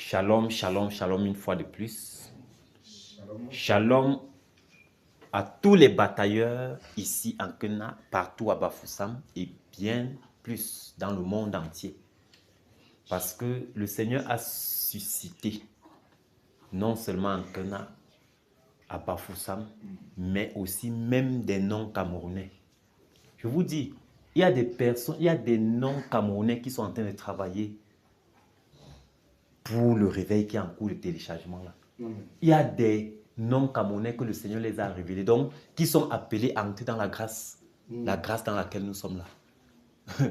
Shalom, shalom, shalom une fois de plus. Shalom. Shalom à tous les batailleurs ici en Kenya, partout à Bafoussam et bien plus dans le monde entier. Parce que le Seigneur a suscité, non seulement en Kenya, à Bafoussam, mais aussi même des non-camerounais. Je vous dis, il y a des personnes, il y a des non-camerounais qui sont en train de travailler pour le réveil qui est en cours de téléchargement là. Il y a des non-camerounais que le Seigneur les a révélés, donc qui sont appelés à entrer dans la grâce dans laquelle nous sommes là.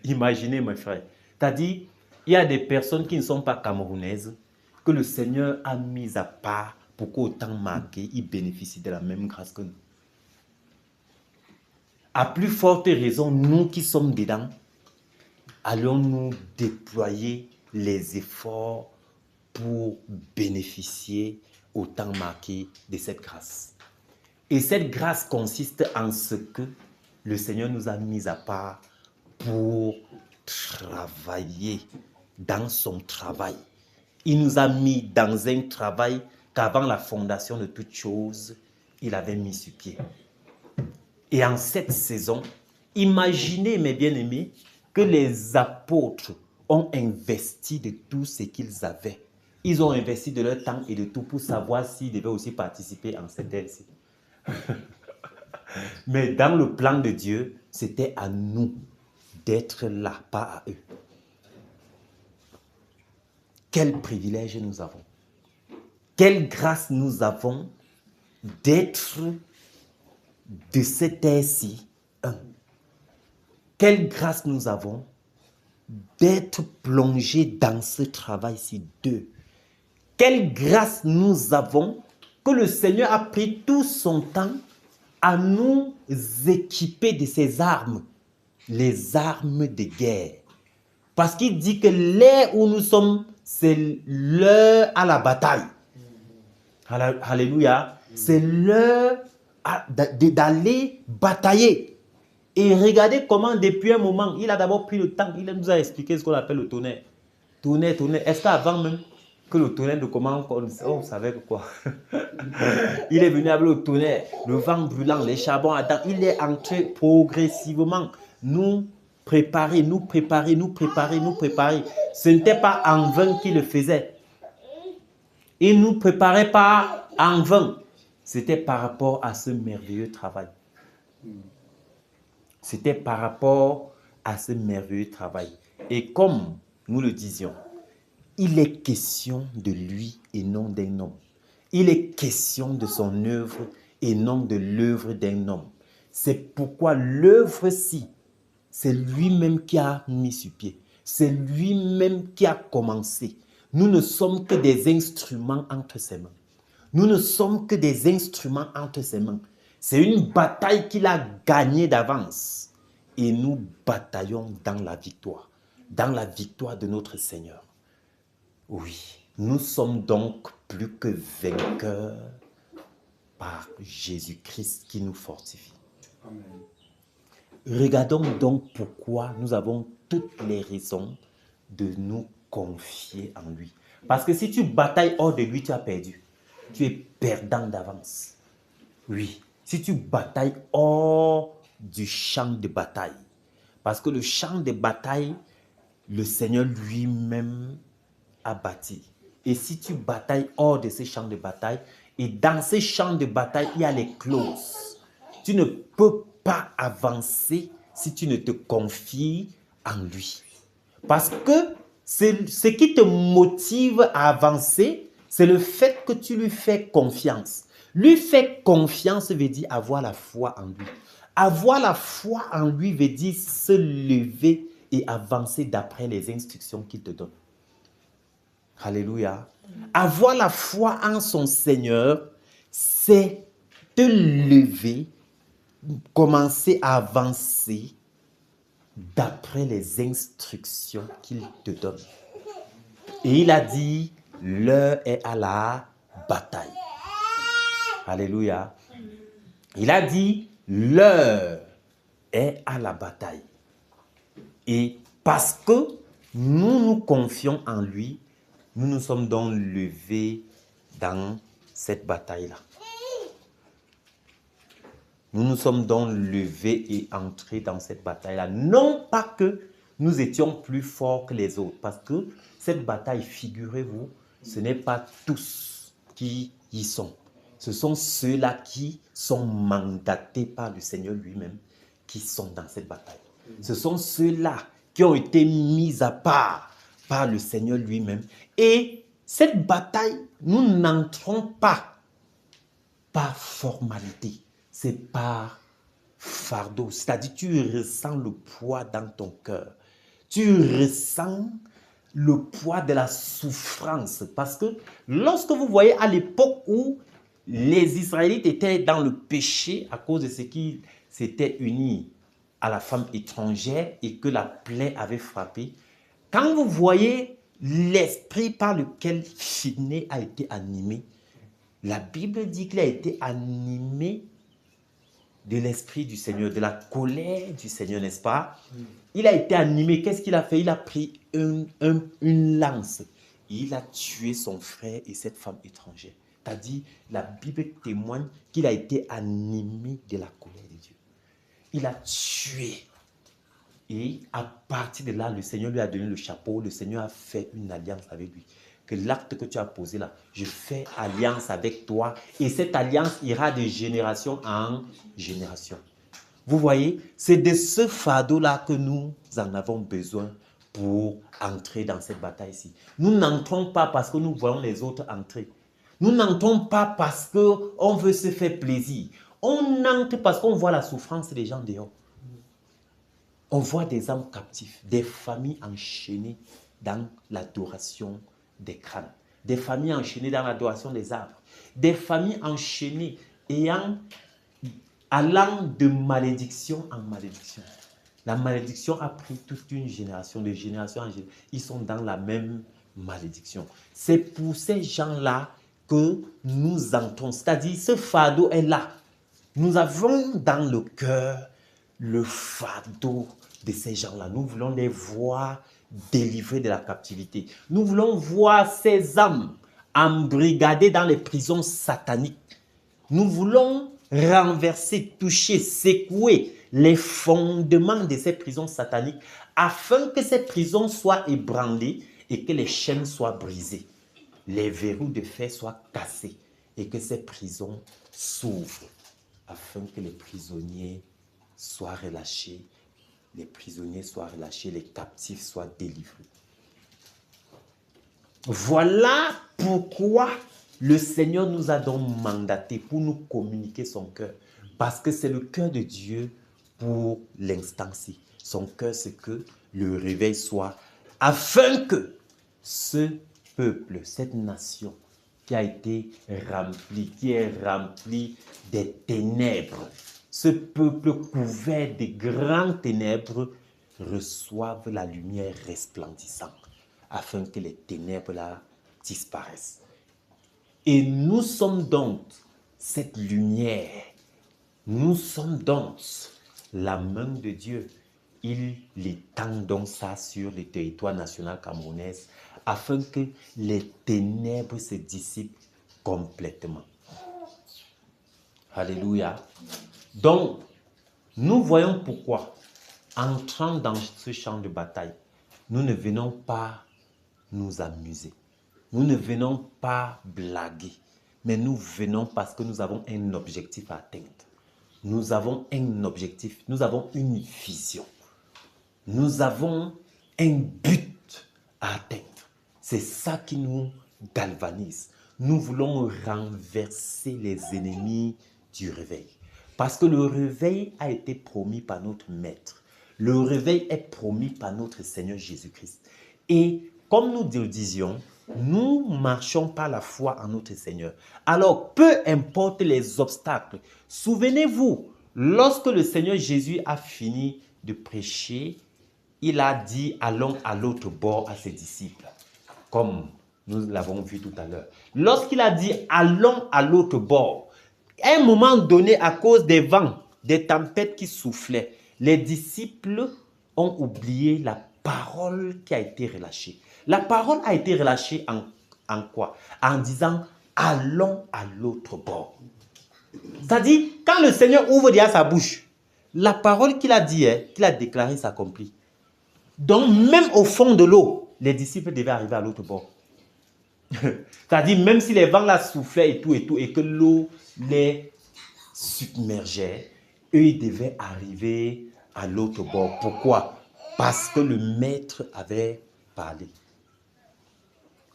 Imaginez mes frères, c'est-à-dire, il y a des personnes qui ne sont pas camerounaises que le Seigneur a mis à part pour qu'au temps marqué, ils bénéficient de la même grâce que nous. À plus forte raison, nous qui sommes dedans, allons-nous déployer les efforts pour bénéficier au temps marqué de cette grâce. Et cette grâce consiste en ce que le Seigneur nous a mis à part pour travailler dans son travail. Il nous a mis dans un travail qu'avant la fondation de toutes choses, il avait mis sur pied. Et en cette saison, imaginez, mes bien-aimés, que les apôtres ont investi de tout ce qu'ils avaient. Ils ont investi de leur temps et de tout pour savoir s'ils devaient aussi participer en cette ère-ci. Mais dans le plan de Dieu, c'était à nous d'être là, pas à eux. Quel privilège nous avons. Quelle grâce nous avons d'être de cette ère-ci un. Quelle grâce nous avons d'être plongés dans ce travail-ci deux. Quelle grâce nous avons que le Seigneur a pris tout son temps à nous équiper de ses armes, les armes de guerre. Parce qu'il dit que l'ère où nous sommes, c'est l'heure à la bataille. Alléluia. C'est l'heure d'aller batailler. Et regardez comment depuis un moment, il a d'abord pris le temps, il nous a expliqué ce qu'on appelle le tonnerre. Tonnerre. Est-ce qu'avant même que le tonnerre ne commence, on savait que quoi? Il est venu avec le tonnerre, le vent brûlant, les charbons ardents. Il est entré progressivement nous préparer. Ce n'était pas en vain qu'il le faisait. Il ne nous préparait pas en vain. C'était par rapport à ce merveilleux travail. C'était par rapport à ce merveilleux travail. Et comme nous le disions, il est question de lui et non d'un homme. Il est question de son œuvre et non de l'œuvre d'un homme. C'est pourquoi l'œuvre-ci, c'est lui-même qui a mis sur pied. C'est lui-même qui a commencé. Nous ne sommes que des instruments entre ses mains. Nous ne sommes que des instruments entre ses mains. C'est une bataille qu'il a gagnée d'avance. Et nous bataillons dans la victoire de notre Seigneur. Oui, nous sommes donc plus que vainqueurs par Jésus-Christ qui nous fortifie. Amen. Regardons donc pourquoi nous avons toutes les raisons de nous confier en lui. Parce que si tu batailles hors de lui, tu as perdu. Tu es perdant d'avance. Oui, si tu batailles hors du champ de bataille. Parce que le champ de bataille, le Seigneur lui-même a bâti. Et si tu batailles hors de ces champs de bataille, et dans ces champs de bataille, il y a les clauses. Tu ne peux pas avancer si tu ne te confies en lui. Parce que ce qui te motive à avancer, c'est le fait que tu lui fais confiance. Lui faire confiance veut dire avoir la foi en lui. Avoir la foi en lui veut dire se lever et avancer d'après les instructions qu'il te donne. Alléluia. Avoir la foi en son Seigneur, c'est te lever, commencer à avancer d'après les instructions qu'il te donne. Et il a dit, l'heure est à la bataille. Alléluia. Il a dit, l'heure est à la bataille. Et parce que nous nous confions en lui, Nous nous sommes donc levés dans cette bataille-là. Nous nous sommes donc levés et entrés dans cette bataille-là. Non pas que nous étions plus forts que les autres, parce que cette bataille, figurez-vous, ce n'est pas tous qui y sont. Ce sont ceux-là qui sont mandatés par le Seigneur lui-même qui sont dans cette bataille. Ce sont ceux-là qui ont été mis à part par le Seigneur lui-même. Et cette bataille, nous n'entrons pas par formalité, c'est par fardeau. C'est-à-dire, tu ressens le poids dans ton cœur. Tu ressens le poids de la souffrance. Parce que lorsque vous voyez à l'époque où les Israélites étaient dans le péché à cause de ce qu'ils s'étaient unis à la femme étrangère et que la plaie avait frappé, quand vous voyez l'esprit par lequel Finnée a été animé, la Bible dit qu'il a été animé de l'esprit du Seigneur, de la colère du Seigneur, n'est-ce pas? Il a été animé. Qu'est-ce qu'il a fait? Il a pris une lance. Il a tué son frère et cette femme étrangère. C'est-à-dire, la Bible témoigne qu'il a été animé de la colère de Dieu. Il a tué. Et à partir de là, le Seigneur lui a donné le chapeau. Le Seigneur a fait une alliance avec lui. Que l'acte que tu as posé là, je fais alliance avec toi. Et cette alliance ira de génération en génération. Vous voyez, c'est de ce fardeau-là que nous en avons besoin pour entrer dans cette bataille-ci. Nous n'entrons pas parce que nous voyons les autres entrer. Nous n'entrons pas parce qu'on veut se faire plaisir. On entre parce qu'on voit la souffrance des gens dehors. On voit des âmes captifs, des familles enchaînées dans l'adoration des crânes, des familles enchaînées dans l'adoration des arbres, des familles enchaînées allant de malédiction en malédiction. La malédiction a pris toute une génération, de génération en génération. Ils sont dans la même malédiction. C'est pour ces gens-là que nous entrons. C'est-à-dire, ce fardeau est là. Nous avons dans le cœur le fardeau de ces gens-là. Nous voulons les voir délivrés de la captivité. Nous voulons voir ces âmes embrigadées dans les prisons sataniques. Nous voulons renverser, toucher, secouer les fondements de ces prisons sataniques afin que ces prisons soient ébranlées et que les chaînes soient brisées, les verrous de fer soient cassés et que ces prisons s'ouvrent afin que les prisonniers soient relâchés, les captifs soient délivrés. Voilà pourquoi le Seigneur nous a donc mandatés pour nous communiquer son cœur. Parce que c'est le cœur de Dieu pour l'instant-ci. Son cœur, c'est que le réveil soit afin que ce peuple, cette nation qui a été remplie, qui est remplie des ténèbres, ce peuple couvert de grandes ténèbres reçoive la lumière resplendissante afin que les ténèbres là disparaissent. Et nous sommes donc cette lumière. Nous sommes donc la main de Dieu. Il étend donc ça sur le territoire national camerounais afin que les ténèbres se dissipent complètement. Alléluia. Donc, nous voyons pourquoi, entrant dans ce champ de bataille, nous ne venons pas nous amuser. Nous ne venons pas blaguer, mais nous venons parce que nous avons un objectif à atteindre. Nous avons un objectif, nous avons une vision. Nous avons un but à atteindre. C'est ça qui nous galvanise. Nous voulons renverser les ennemis du réveil. Parce que le réveil a été promis par notre Maître. Le réveil est promis par notre Seigneur Jésus-Christ. Et comme nous le disions, nous marchons par la foi en notre Seigneur. Alors, peu importe les obstacles, souvenez-vous, lorsque le Seigneur Jésus a fini de prêcher, il a dit « allons à l'autre bord » à ses disciples, comme nous l'avons vu tout à l'heure. Lorsqu'il a dit « allons à l'autre bord », à un moment donné, à cause des vents, des tempêtes qui soufflaient, les disciples ont oublié la parole qui a été relâchée. La parole a été relâchée en quoi? En disant, allons à l'autre bord. C'est-à-dire, quand le Seigneur ouvre déjà sa bouche, la parole qu'il a dit, qu'il a déclarée s'accomplit. Donc, même au fond de l'eau, les disciples devaient arriver à l'autre bord. C'est-à-dire, même si les vents la soufflaient et tout, et que l'eau les submergeait, eux, ils devaient arriver à l'autre bord. Pourquoi? Parce que le maître avait parlé.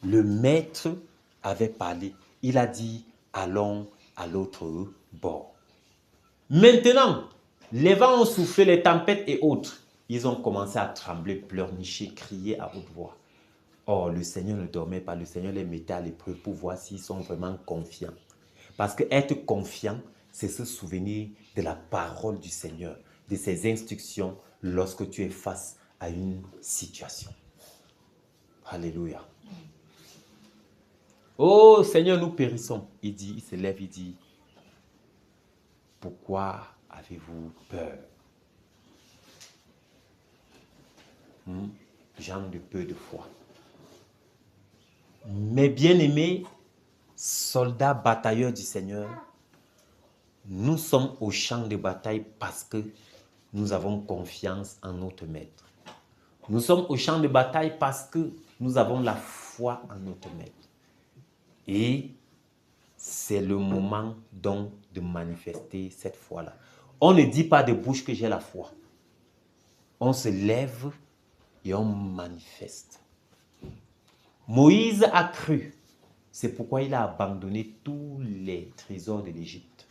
Le maître avait parlé. Il a dit, allons à l'autre bord. Maintenant, les vents ont soufflé, les tempêtes et autres. Ils ont commencé à trembler, pleurnicher, crier à haute voix. Or, le Seigneur ne dormait pas. Le Seigneur les mettait à l'épreuve pour voir s'ils sont vraiment confiants. Parce que être confiant, c'est se souvenir de la parole du Seigneur, de ses instructions lorsque tu es face à une situation. Alléluia. Oh Seigneur, nous périssons. Il se lève, il dit, pourquoi avez-vous peur? Gens de peu de foi. Mes bien-aimés, soldats batailleurs du Seigneur, nous sommes au champ de bataille parce que nous avons confiance en notre Maître. Nous sommes au champ de bataille parce que nous avons la foi en notre Maître. Et c'est le moment donc de manifester cette foi-là. On ne dit pas de bouche que j'ai la foi. On se lève et on manifeste. Moïse a cru. C'est pourquoi il a abandonné tous les trésors de l'Égypte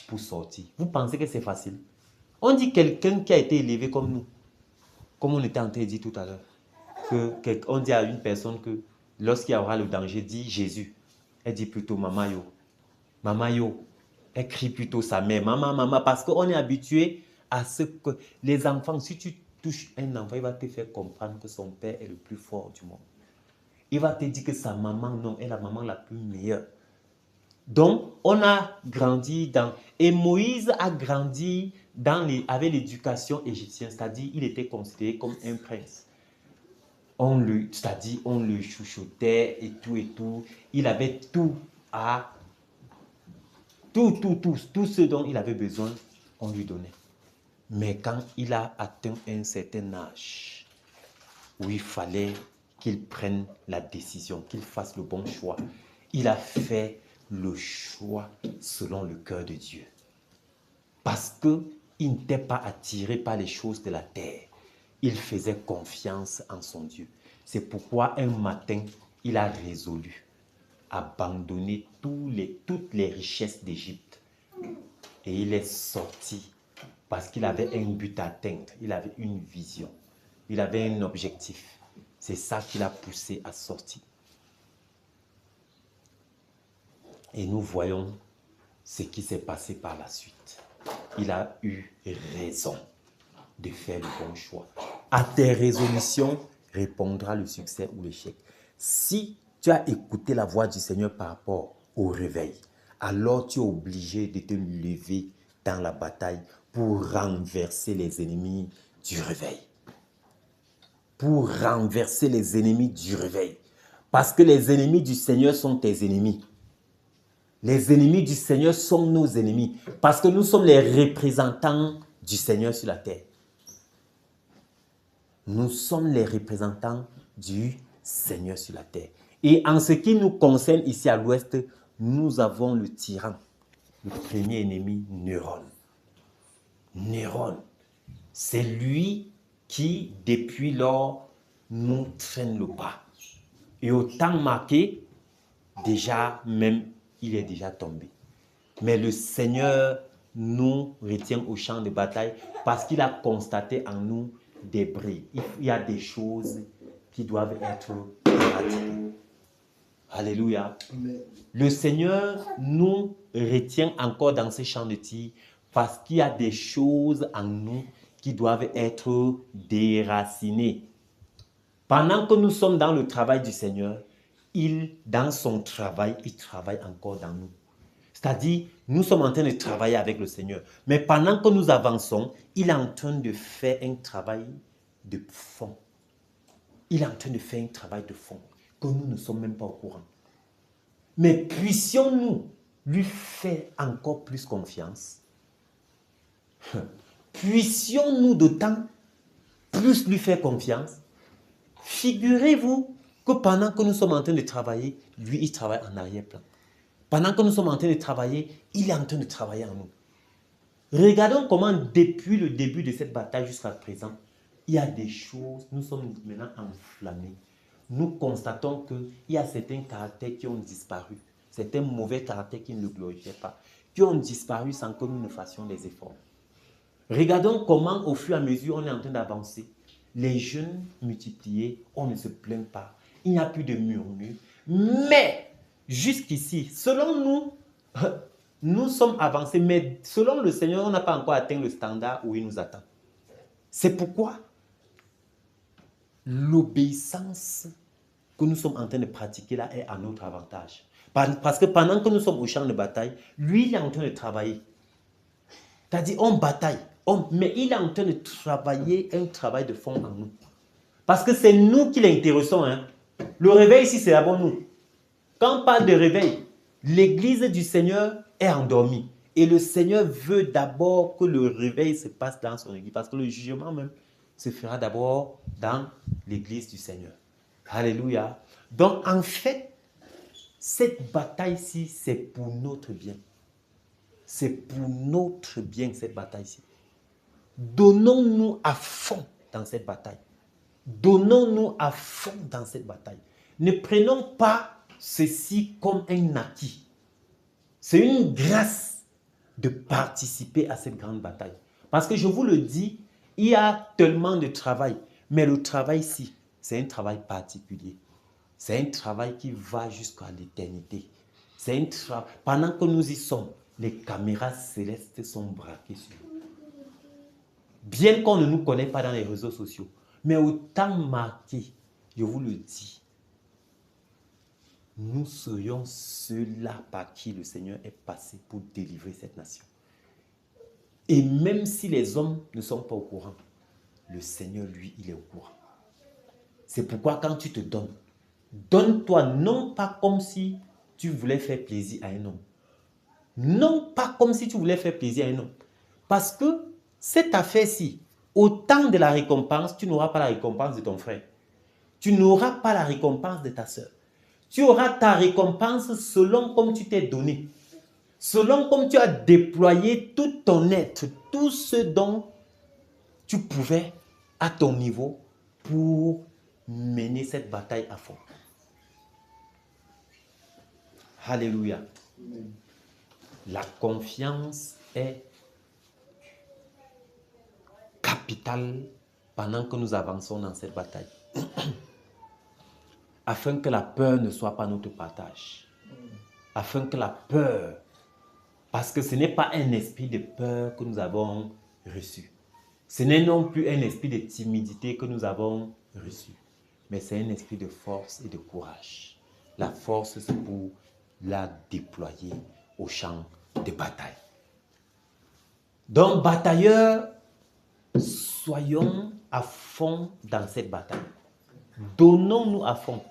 pour sortir. Vous pensez que c'est facile? On dit quelqu'un qui a été élevé comme nous, comme on était en train de dire tout à l'heure, on dit à une personne que lorsqu'il y aura le danger, dit Jésus. Elle dit plutôt maman yo. Maman yo. Elle crie plutôt sa mère. Maman, maman. Parce qu'on est habitué à ce que les enfants, si tu touches un enfant, il va te faire comprendre que son père est le plus fort du monde. Il va te dire que sa maman, non, est la maman la plus meilleure. Donc, on a grandi dans... Et Moïse a grandi avec l'éducation égyptienne, c'est-à-dire il était considéré comme un prince. C'est-à-dire on le chouchoutait et tout. Il avait tout ce dont il avait besoin, on lui donnait. Mais quand il a atteint un certain âge, où il fallait qu'il prenne la décision, qu'il fasse le bon choix, il a fait le choix selon le cœur de Dieu. Parce qu'il n'était pas attiré par les choses de la terre. Il faisait confiance en son Dieu. C'est pourquoi un matin, il a résolu abandonner toutes les richesses d'Égypte. Et il est sorti parce qu'il avait un but à atteindre. Il avait une vision. Il avait un objectif. C'est ça qui l'a poussé à sortir. Et nous voyons ce qui s'est passé par la suite. Il a eu raison de faire le bon choix. À tes résolutions répondra le succès ou l'échec. Si tu as écouté la voix du Seigneur par rapport au réveil, alors tu es obligé de te lever dans la bataille pour renverser les ennemis du réveil. Pour renverser les ennemis du réveil. Parce que les ennemis du Seigneur sont tes ennemis. Les ennemis du Seigneur sont nos ennemis. Parce que nous sommes les représentants du Seigneur sur la terre. Nous sommes les représentants du Seigneur sur la terre. Et en ce qui nous concerne ici à l'ouest, nous avons le tyran, le premier ennemi, Néron. Néron, c'est lui qui, depuis lors, nous traîne le pas. Et au temps marqué, déjà même, il est déjà tombé. Mais le Seigneur nous retient au champ de bataille parce qu'il a constaté en nous des bris. Il y a des choses qui doivent être éradiquées. Alléluia. Amen. Le Seigneur nous retient encore dans ce champ de tir parce qu'il y a des choses en nous qui doivent être déracinées. Pendant que nous sommes dans le travail du Seigneur, dans son travail, il travaille encore dans nous. C'est-à-dire, nous sommes en train de travailler avec le Seigneur. Mais pendant que nous avançons, il est en train de faire un travail de fond. il est en train de faire un travail de fond que nous ne sommes même pas au courant. Mais puissions-nous lui faire encore plus confiance? Puissions-nous d'autant plus lui faire confiance? Figurez-vous que pendant que nous sommes en train de travailler, lui, il travaille en arrière-plan. Pendant que nous sommes en train de travailler, il est en train de travailler en nous. Regardons comment depuis le début de cette bataille jusqu'à présent, il y a des choses, nous sommes maintenant enflammés. Nous constatons qu'il y a certains caractères qui ont disparu, certains mauvais caractères qui ne le glorifiaient pas, qui ont disparu sans que nous ne fassions des efforts. Regardons comment au fur et à mesure on est en train d'avancer. Les jeunes multipliés, on ne se plaint pas. Il n'y a plus de murmures. Mais jusqu'ici, selon nous, nous sommes avancés, mais selon le Seigneur, on n'a pas encore atteint le standard où il nous attend. C'est pourquoi l'obéissance que nous sommes en train de pratiquer là est à notre avantage. Parce que pendant que nous sommes au champ de bataille, lui, il est en train de travailler. C'est-à-dire, on bataille, mais il est en train de travailler un travail de fond en nous. Parce que c'est nous qui l'intéressons. Hein. Le réveil ici, c'est d'abord nous. Quand on parle de réveil, l'église du Seigneur est endormie. Et le Seigneur veut d'abord que le réveil se passe dans son église. Parce que le jugement même se fera d'abord dans l'église du Seigneur. Alléluia. Donc en fait, cette bataille-ci, c'est pour notre bien. C'est pour notre bien, cette bataille-ci. Donnons-nous à fond dans cette bataille. Donnons-nous à fond dans cette bataille. Ne prenons pas ceci comme un acquis. C'est une grâce de participer à cette grande bataille. Parce que je vous le dis, il y a tellement de travail. Mais le travail-ci, c'est un travail particulier. C'est un travail qui va jusqu'à l'éternité. C'est un travail. Pendant que nous y sommes, les caméras célestes sont braquées sur nous. Bien qu'on ne nous connaisse pas dans les réseaux sociaux, mais au temps marqué, je vous le dis, nous serions ceux-là par qui le Seigneur est passé pour délivrer cette nation. Et même si les hommes ne sont pas au courant, le Seigneur, lui, il est au courant. C'est pourquoi quand tu te donnes, donne-toi non pas comme si tu voulais faire plaisir à un homme. Non pas comme si tu voulais faire plaisir à un homme. Parce que cette affaire-ci, au temps de la récompense, tu n'auras pas la récompense de ton frère. Tu n'auras pas la récompense de ta soeur. Tu auras ta récompense selon comme tu t'es donné. Selon comme tu as déployé tout ton être, tout ce dont tu pouvais à ton niveau pour mener cette bataille à fond. Alléluia. La confiance est capitale pendant que nous avançons dans cette bataille. Afin que la peur ne soit pas notre partage. Afin que la peur, parce que ce n'est pas un esprit de peur que nous avons reçu. Ce n'est non plus un esprit de timidité que nous avons reçu. Mais c'est un esprit de force et de courage. La force, c'est pour la déployer au champ de bataille. Donc, batailleurs, soyons à fond dans cette bataille. Donnons-nous à fond.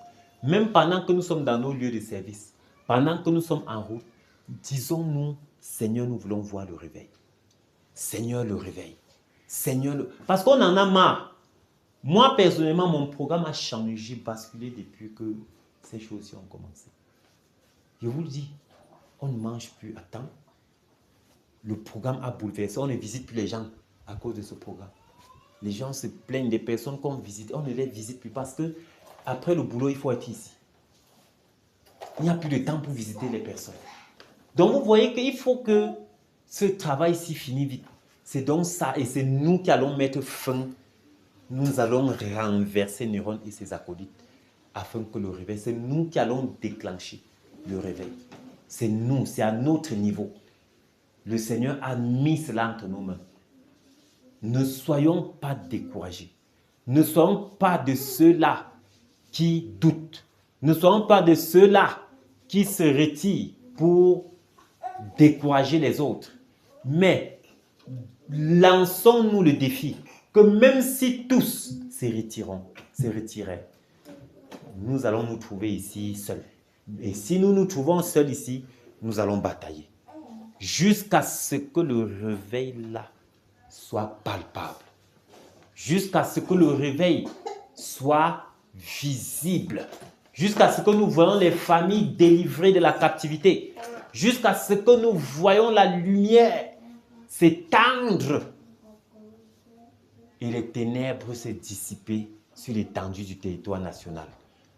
Même pendant que nous sommes dans nos lieux de service, pendant que nous sommes en route, disons-nous, Seigneur, nous voulons voir le réveil. Seigneur, le réveil. Seigneur, parce qu'on en a marre. Moi, personnellement, mon programme a changé, basculé depuis que ces choses-ci ont commencé. Je vous le dis, on ne mange plus à temps. Le programme a bouleversé. On ne visite plus les gens à cause de ce programme. Les gens se plaignent des personnes qu'on visite. On ne les visite plus parce que après le boulot, il faut être ici. Il n'y a plus de temps pour visiter les personnes. Donc, vous voyez qu'il faut que ce travail-ci finisse vite. C'est donc ça, et c'est nous qui allons mettre fin. Nous allons renverser Néron et ses acolytes afin que le réveil, c'est nous qui allons déclencher le réveil. C'est nous, c'est à notre niveau. Le Seigneur a mis cela entre nos mains. Ne soyons pas découragés. Ne soyons pas de ceux-là qui doutent. Ne soyons pas de ceux-là qui se retirent pour décourager les autres. Mais lançons-nous le défi que même si tous se retireront, se retirait, nous allons nous trouver ici seuls. Et si nous nous trouvons seuls ici, nous allons batailler. Jusqu'à ce que le réveil là soit palpable. Jusqu'à ce que le réveil soit visible. Jusqu'à ce que nous voyons les familles délivrées de la captivité. Jusqu'à ce que nous voyons la lumière s'étendre et les ténèbres se dissiper sur l'étendue du territoire national.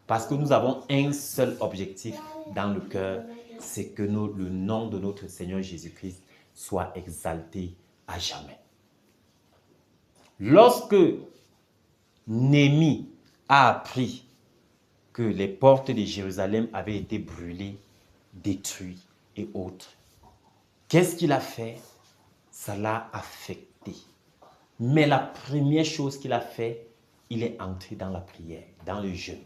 Parce que nous avons un seul objectif dans le cœur, c'est que le nom de notre Seigneur Jésus-Christ soit exalté à jamais. Lorsque Néhémie a appris que les portes de Jérusalem avaient été brûlées, détruites et autres, qu'est-ce qu'il a fait? Ça l'a affecté. Mais la première chose qu'il a fait, il est entré dans la prière, dans le jeûne.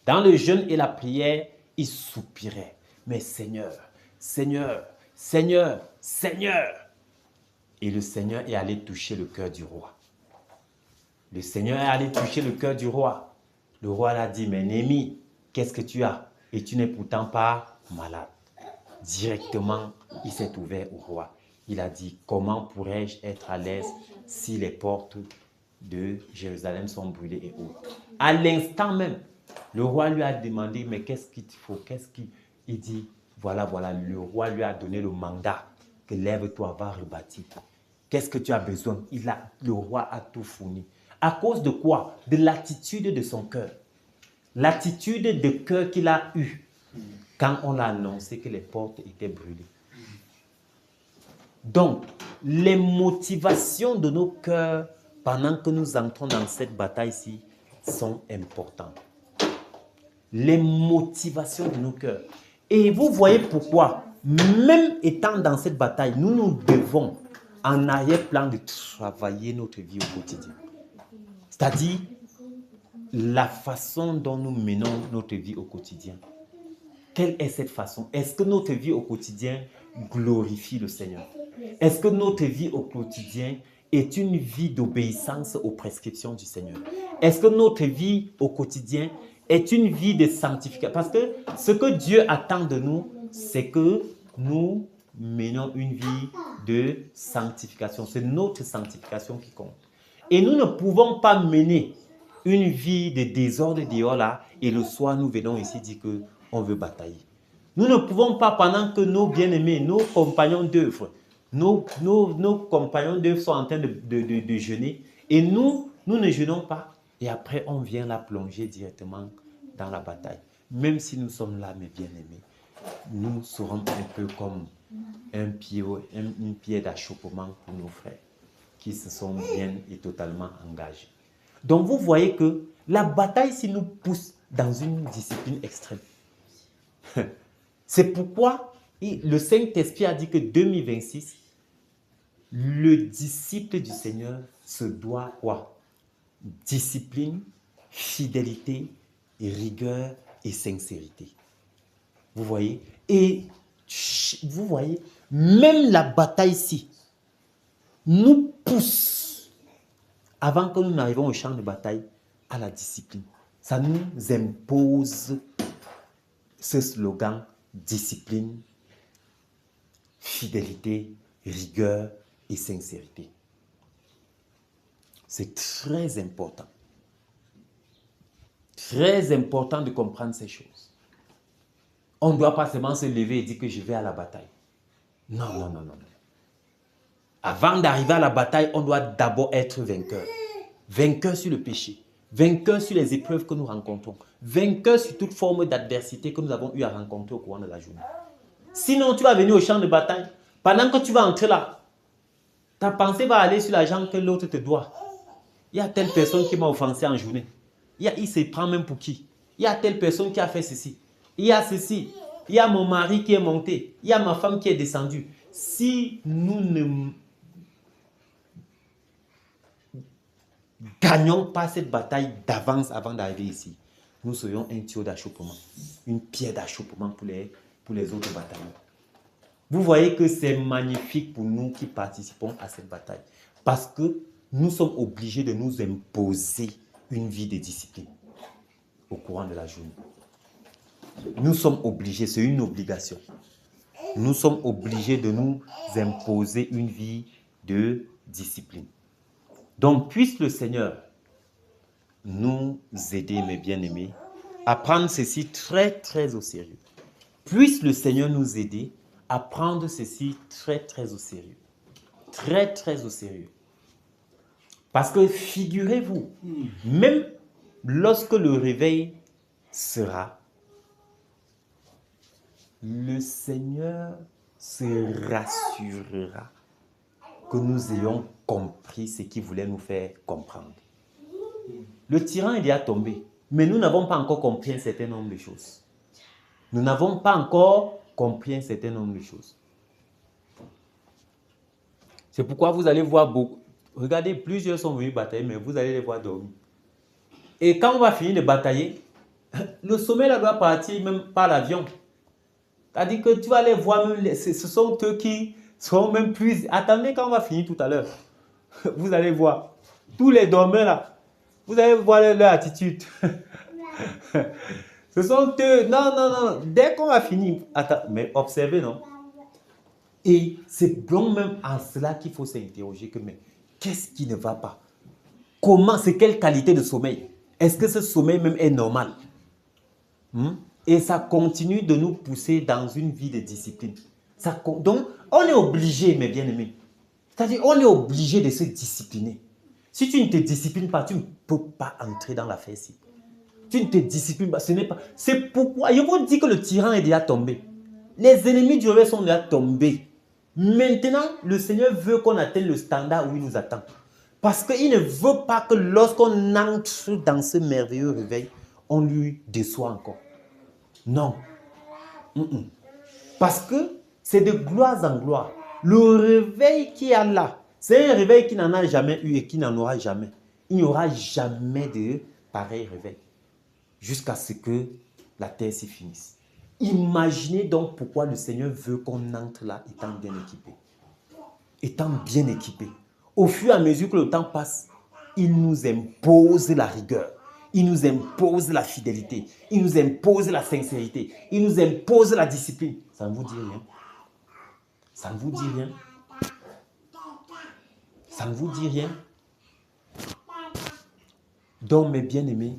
Dans le jeûne et la prière, il soupirait. Mais Seigneur, Seigneur, Seigneur, Seigneur. Et le Seigneur est allé toucher le cœur du roi. Le Seigneur est allé toucher le cœur du roi. Le roi l'a dit, mais Néhémie, qu'est-ce que tu as? Et tu n'es pourtant pas malade. Directement, il s'est ouvert au roi. Il a dit, comment pourrais-je être à l'aise si les portes de Jérusalem sont brûlées et autres? À l'instant même, le roi lui a demandé, mais qu'est-ce qu'il te faut? Il dit, voilà, le roi lui a donné le mandat, que lève-toi, va rebâtir. Qu'est-ce que tu as besoin? Le roi a tout fourni. À cause de quoi? De l'attitude de son cœur. L'attitude de cœur qu'il a eue quand on a annoncé que les portes étaient brûlées. Donc, les motivations de nos cœurs pendant que nous entrons dans cette bataille-ci sont importantes. Les motivations de nos cœurs. Et vous voyez pourquoi, même étant dans cette bataille, nous devons en arrière-plan de travailler notre vie au quotidien. C'est-à-dire la façon dont nous menons notre vie au quotidien. Quelle est cette façon? Est-ce que notre vie au quotidien glorifie le Seigneur? Est-ce que notre vie au quotidien est une vie d'obéissance aux prescriptions du Seigneur? Est-ce que notre vie au quotidien est une vie de sanctification? Parce que ce que Dieu attend de nous, c'est que nous menions une vie de sanctification. C'est notre sanctification qui compte. Et nous ne pouvons pas mener une vie de désordre dehors là, et le soir nous venons ici dire qu'on veut batailler. Nous ne pouvons pas, pendant que nos bien-aimés, nos compagnons d'œuvre, nos compagnons d'œuvre sont en train de jeûner, et nous ne jeûnons pas, et après on vient la plonger directement dans la bataille. Même si nous sommes là, mes bien-aimés, nous serons un peu comme une pierre d'achoppement pour nos frères qui se sont bien et totalement engagés. Donc vous voyez que la bataille ici nous pousse dans une discipline extrême. C'est pourquoi le Saint-Esprit a dit que 2026, le disciple du Seigneur se doit quoi? Discipline, fidélité, rigueur et sincérité. Vous voyez? Et vous voyez, même la bataille ici nous pousse, avant que nous n'arrivions au champ de bataille, à la discipline. Ça nous impose ce slogan: discipline, fidélité, rigueur et sincérité. C'est très important. Très important de comprendre ces choses. On ne doit pas seulement se lever et dire que je vais à la bataille. Non. Avant d'arriver à la bataille, on doit d'abord être vainqueur. Vainqueur sur le péché. Vainqueur sur les épreuves que nous rencontrons. Vainqueur sur toute forme d'adversité que nous avons eu à rencontrer au cours de la journée. Sinon, tu vas venir au champ de bataille. Pendant que tu vas entrer là, ta pensée va aller sur la jambe que l'autre te doit. Il y a telle personne qui m'a offensé en journée. Il se prend même pour qui? Il y a telle personne qui a fait ceci. Il y a ceci. Il y a mon mari qui est monté. Il y a ma femme qui est descendue. Si nous ne gagnons pas cette bataille d'avance avant d'arriver ici, nous serions un tuyau d'achoppement, une pierre d'achoppement pour les autres bataillons. Vous voyez que c'est magnifique pour nous qui participons à cette bataille, parce que nous sommes obligés de nous imposer une vie de discipline au courant de la journée. Nous sommes obligés, c'est une obligation. Nous sommes obligés de nous imposer une vie de discipline. Donc, puisse le Seigneur nous aider, mes bien-aimés, à prendre ceci très, très au sérieux. Puisse le Seigneur nous aider à prendre ceci très, très au sérieux. Très, très au sérieux. Parce que figurez-vous, même lorsque le réveil sera, le Seigneur se rassurera que nous ayons compris ce qu'il voulait nous faire comprendre. Le tyran est déjà tombé, mais nous n'avons pas encore compris un certain nombre de choses. Nous n'avons pas encore compris un certain nombre de choses. C'est pourquoi vous allez voir beaucoup. Regardez, plusieurs sont venus batailler, mais vous allez les voir dormir. Et quand on va finir de batailler, le sommet là doit partir même par l'avion. C'est-à-dire que tu vas les voir, même, ce sont eux qui seront même plus... Attendez quand on va finir tout à l'heure. Vous allez voir. Tous les dormeurs là, vous allez voir leur attitude. Ce sont eux. Non, non, non. Dès qu'on va finir... Attends, mais observez, non? Et c'est donc même en cela qu'il faut s'interroger que, mais qu'est-ce qui ne va pas? Comment, c'est quelle qualité de sommeil? Est-ce que ce sommeil même est normal? Et ça continue de nous pousser dans une vie de discipline. Donc, on est obligé, mes bien-aimés. C'est-à-dire, on est obligé de se discipliner. Si tu ne te disciplines pas, tu ne peux pas entrer dans l'affaire-ci. Tu ne te disciplines pas, ce n'est pas... C'est pourquoi, je vous dis que le tyran est déjà tombé. Les ennemis du réveil sont déjà tombés. Maintenant, le Seigneur veut qu'on atteigne le standard où il nous attend. Parce qu'il ne veut pas que lorsqu'on entre dans ce merveilleux réveil, on lui déçoit encore. Non. Parce que c'est de gloire en gloire. Le réveil qu'il y a là, c'est un réveil qui n'en a jamais eu et qui n'en aura jamais. Il n'y aura jamais de pareil réveil. Jusqu'à ce que la terre s'y finisse. Imaginez donc pourquoi le Seigneur veut qu'on entre là étant bien équipé. Étant bien équipé. Au fur et à mesure que le temps passe, il nous impose la rigueur. Il nous impose la fidélité. Il nous impose la sincérité. Il nous impose la discipline. Ça ne vous dit rien? Ça ne vous dit rien? Ça ne vous dit rien? Donc, mes bien-aimés,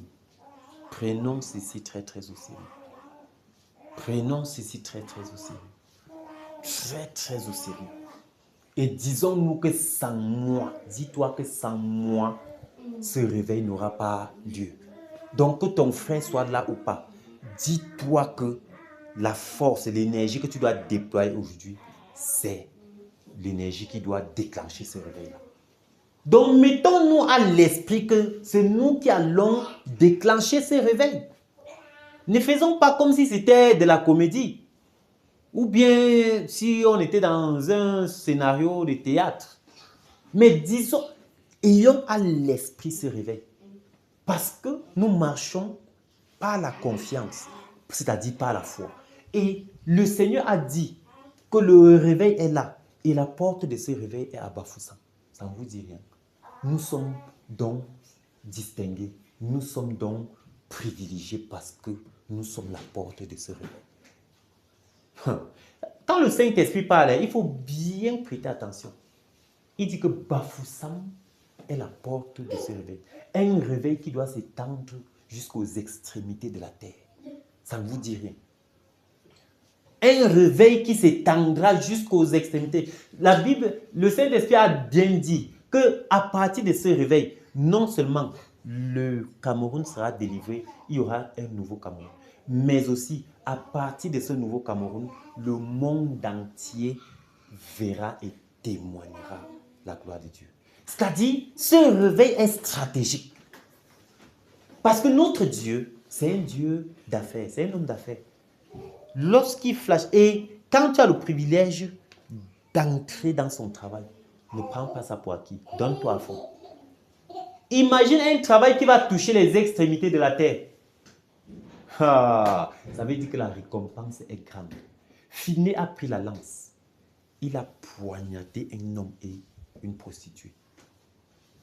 prenons ceci très, très au sérieux. Prenons ceci très, très au sérieux. Très, très au sérieux. Et disons-nous que sans moi, dis-toi que sans moi, ce réveil n'aura pas lieu. Donc, que ton frère soit là ou pas, dis-toi que la force, l'énergie que tu dois déployer aujourd'hui, c'est l'énergie qui doit déclencher ce réveil-là. Donc, mettons-nous à l'esprit que c'est nous qui allons déclencher ce réveil. Ne faisons pas comme si c'était de la comédie. Ou bien si on était dans un scénario de théâtre. Mais disons, ayons à l'esprit ce réveil. Parce que nous marchons par la confiance, c'est-à-dire par la foi. Et le Seigneur a dit que le réveil est là. Et la porte de ce réveil est à Bafoussam. Ça ne vous dit rien. Nous sommes donc distingués. Nous sommes donc privilégiés parce que nous sommes la porte de ce réveil. Quand le Saint-Esprit parle, il faut bien prêter attention. Il dit que Bafoussam est la porte de ce réveil. Un réveil qui doit s'étendre jusqu'aux extrémités de la terre. Ça ne vous dit rien. Un réveil qui s'étendra jusqu'aux extrémités. La Bible, le Saint-Esprit a bien dit qu'à partir de ce réveil, non seulement le Cameroun sera délivré, il y aura un nouveau Cameroun, mais aussi à partir de ce nouveau Cameroun, le monde entier verra et témoignera la gloire de Dieu. C'est-à-dire, ce réveil est stratégique. Parce que notre Dieu, c'est un Dieu d'affaires, c'est un homme d'affaires. Lorsqu'il flash, et quand tu as le privilège d'entrer dans son travail, ne prends pas ça pour acquis, donne-toi à fond. Imagine un travail qui va toucher les extrémités de la terre. Ça veut dire que la récompense est grande. Finé a pris la lance. Il a poignardé un homme et une prostituée.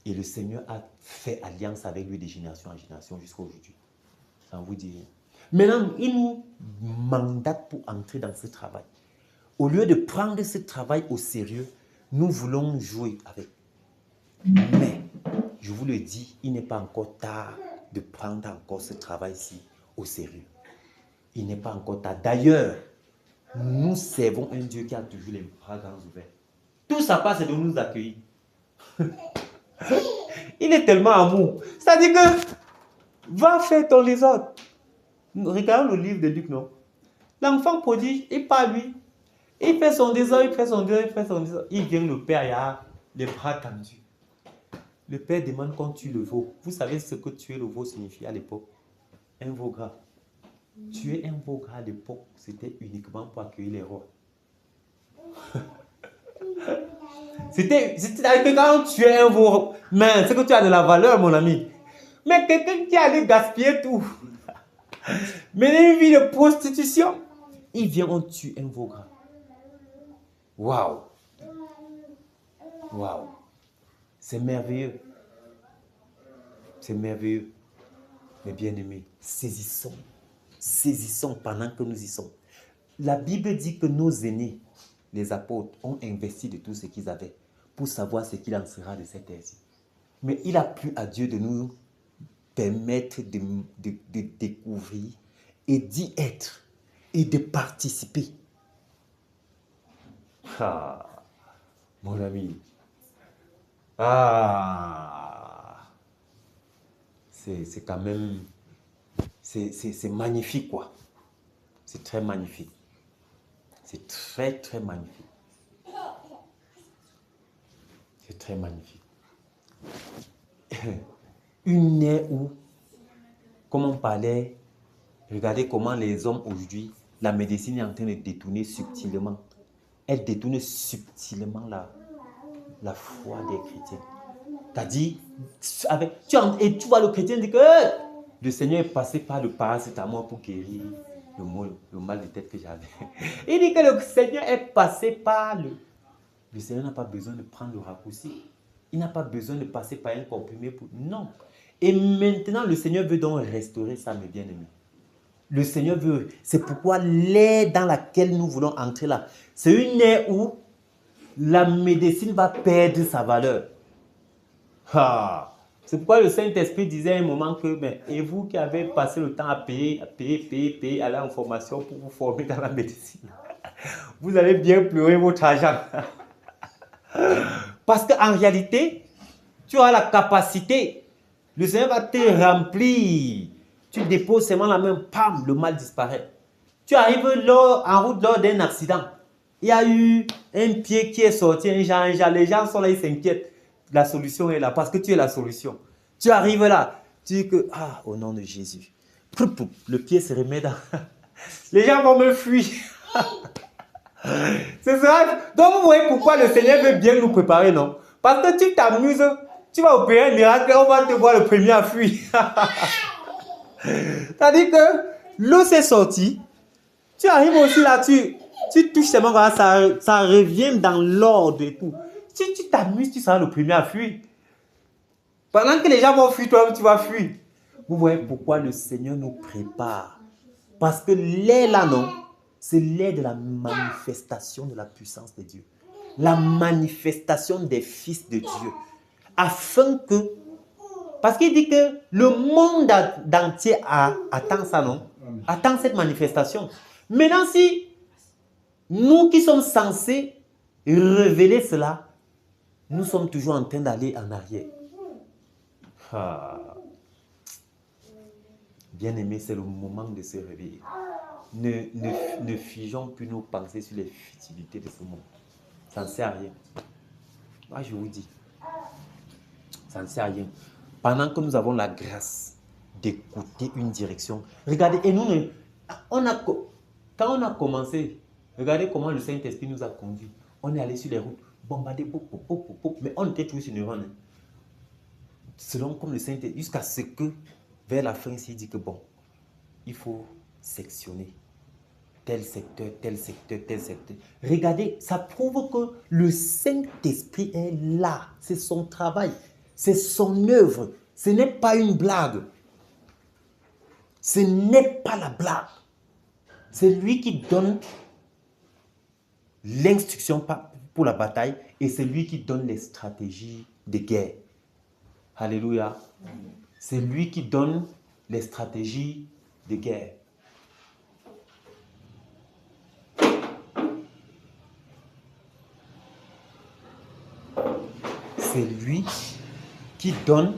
Et le Seigneur a fait alliance avec lui de génération en génération jusqu'à aujourd'hui. Ça vous dit rien. Maintenant, il nous mandate pour entrer dans ce travail. Au lieu de prendre ce travail au sérieux, nous voulons jouer avec. Mais, je vous le dis, il n'est pas encore tard de prendre encore ce travail-ci au sérieux. Il n'est pas encore tard. D'ailleurs, nous servons un Dieu qui a toujours les bras grands ouverts. Tout ça passe de nous accueillir. Il est tellement amour. C'est-à-dire que, va faire ton désordre. Regardons le livre de Luc, non? L'enfant prodige, il part lui. Il fait son désordre, il fait son désordre, il fait son désordre. Il vient, le père, il a les bras tendus. Le père demande qu'on tue le veau. Vous savez ce que tuer le veau signifie à l'époque? Un veau gras. Tuer un veau gras à l'époque, c'était uniquement pour accueillir les rois. C'était que quand on tuait un veau, mais c'est que tu as de la valeur, mon ami. Mais quelqu'un qui allait gaspiller tout, mener une vie de prostitution, il vient, on tue un veau gras. Waouh! Waouh! C'est merveilleux. C'est merveilleux. Mais bien aimés, saisissons. Saisissons pendant que nous y sommes. La Bible dit que nos aînés, les apôtres, ont investi de tout ce qu'ils avaient pour savoir ce qu'il en sera de cette terre-ci. Mais il a plu à Dieu de nous permettre de découvrir et d'y être et de participer. Ah, mon ami. Ah, c'est quand même, c'est magnifique, quoi. C'est très magnifique. C'est très, très magnifique. C'est très magnifique. Une ère où, comme on parlait, regardez comment les hommes aujourd'hui, la médecine est en train de détourner subtilement. Elle détourne subtilement la foi des chrétiens. C'est-à-dire, et tu vois le chrétien dire que le Seigneur est passé par le paracétamol pour guérir le mal de tête que j'avais. Il dit que le Seigneur est passé par le Seigneur n'a pas besoin de prendre le raccourci. Il n'a pas besoin de passer par un comprimé pour... Non. Et maintenant, le Seigneur veut donc restaurer ça, mes bien-aimés. Le Seigneur veut. C'est pourquoi l'ère dans laquelle nous voulons entrer là, c'est une ère où la médecine va perdre sa valeur. Ah. C'est pourquoi le Saint-Esprit disait à un moment que, et vous qui avez passé le temps à payer, aller en formation pour vous former dans la médecine, vous allez bien pleurer votre argent. Parce qu'en réalité, tu as la capacité. Le Seigneur va te remplir. Tu déposes seulement la main, pam, le mal disparaît. Tu arrives en route lors d'un accident. Il y a eu un pied qui est sorti, un genre, les gens sont là, ils s'inquiètent. La solution est là, parce que tu es la solution. Tu arrives là, tu dis que, au nom de Jésus, le pied se remet dans... Les gens vont me fuir. C'est ça. Donc vous voyez pourquoi le Seigneur veut bien nous préparer, non? Parce que tu t'amuses, tu vas opérer un miracle, on va te voir le premier à fuir. C'est-à-dire que l'eau s'est sortie, tu arrives aussi là, tu touches seulement, ça revient dans l'ordre et tout. Si tu t'amuses, tu seras le premier à fuir. Pendant que les gens vont fuir, toi tu vas fuir. Vous voyez pourquoi le Seigneur nous prépare. Parce que l'ère là, non, c'est l'ère de la manifestation de la puissance de Dieu. La manifestation des fils de Dieu. Afin que... Parce qu'il dit que le monde entier attend ça, non? Attend cette manifestation. Maintenant, si nous qui sommes censés révéler cela, nous sommes toujours en train d'aller en arrière. Bien-aimés, c'est le moment de se réveiller. Ne figeons plus nos pensées sur les futilités de ce monde. Ça ne sert à rien. Moi, je vous dis, ça ne sert à rien. Pendant que nous avons la grâce d'écouter une direction, regardez, et nous, quand on a commencé, regardez comment le Saint-Esprit nous a conduits. On est allé sur les routes, bombardé, mais on était toujours sur une run. Selon comme le Saint-Esprit, jusqu'à ce que, vers la fin, il dit que bon, il faut sectionner tel secteur, tel secteur, tel secteur. Regardez, ça prouve que le Saint-Esprit est là. C'est son travail. C'est son œuvre. Ce n'est pas une blague. Ce n'est pas la blague. C'est lui qui donne l'instruction pour la bataille et c'est lui qui donne les stratégies de guerre. Alléluia. C'est lui qui donne les stratégies de guerre. C'est lui qui donne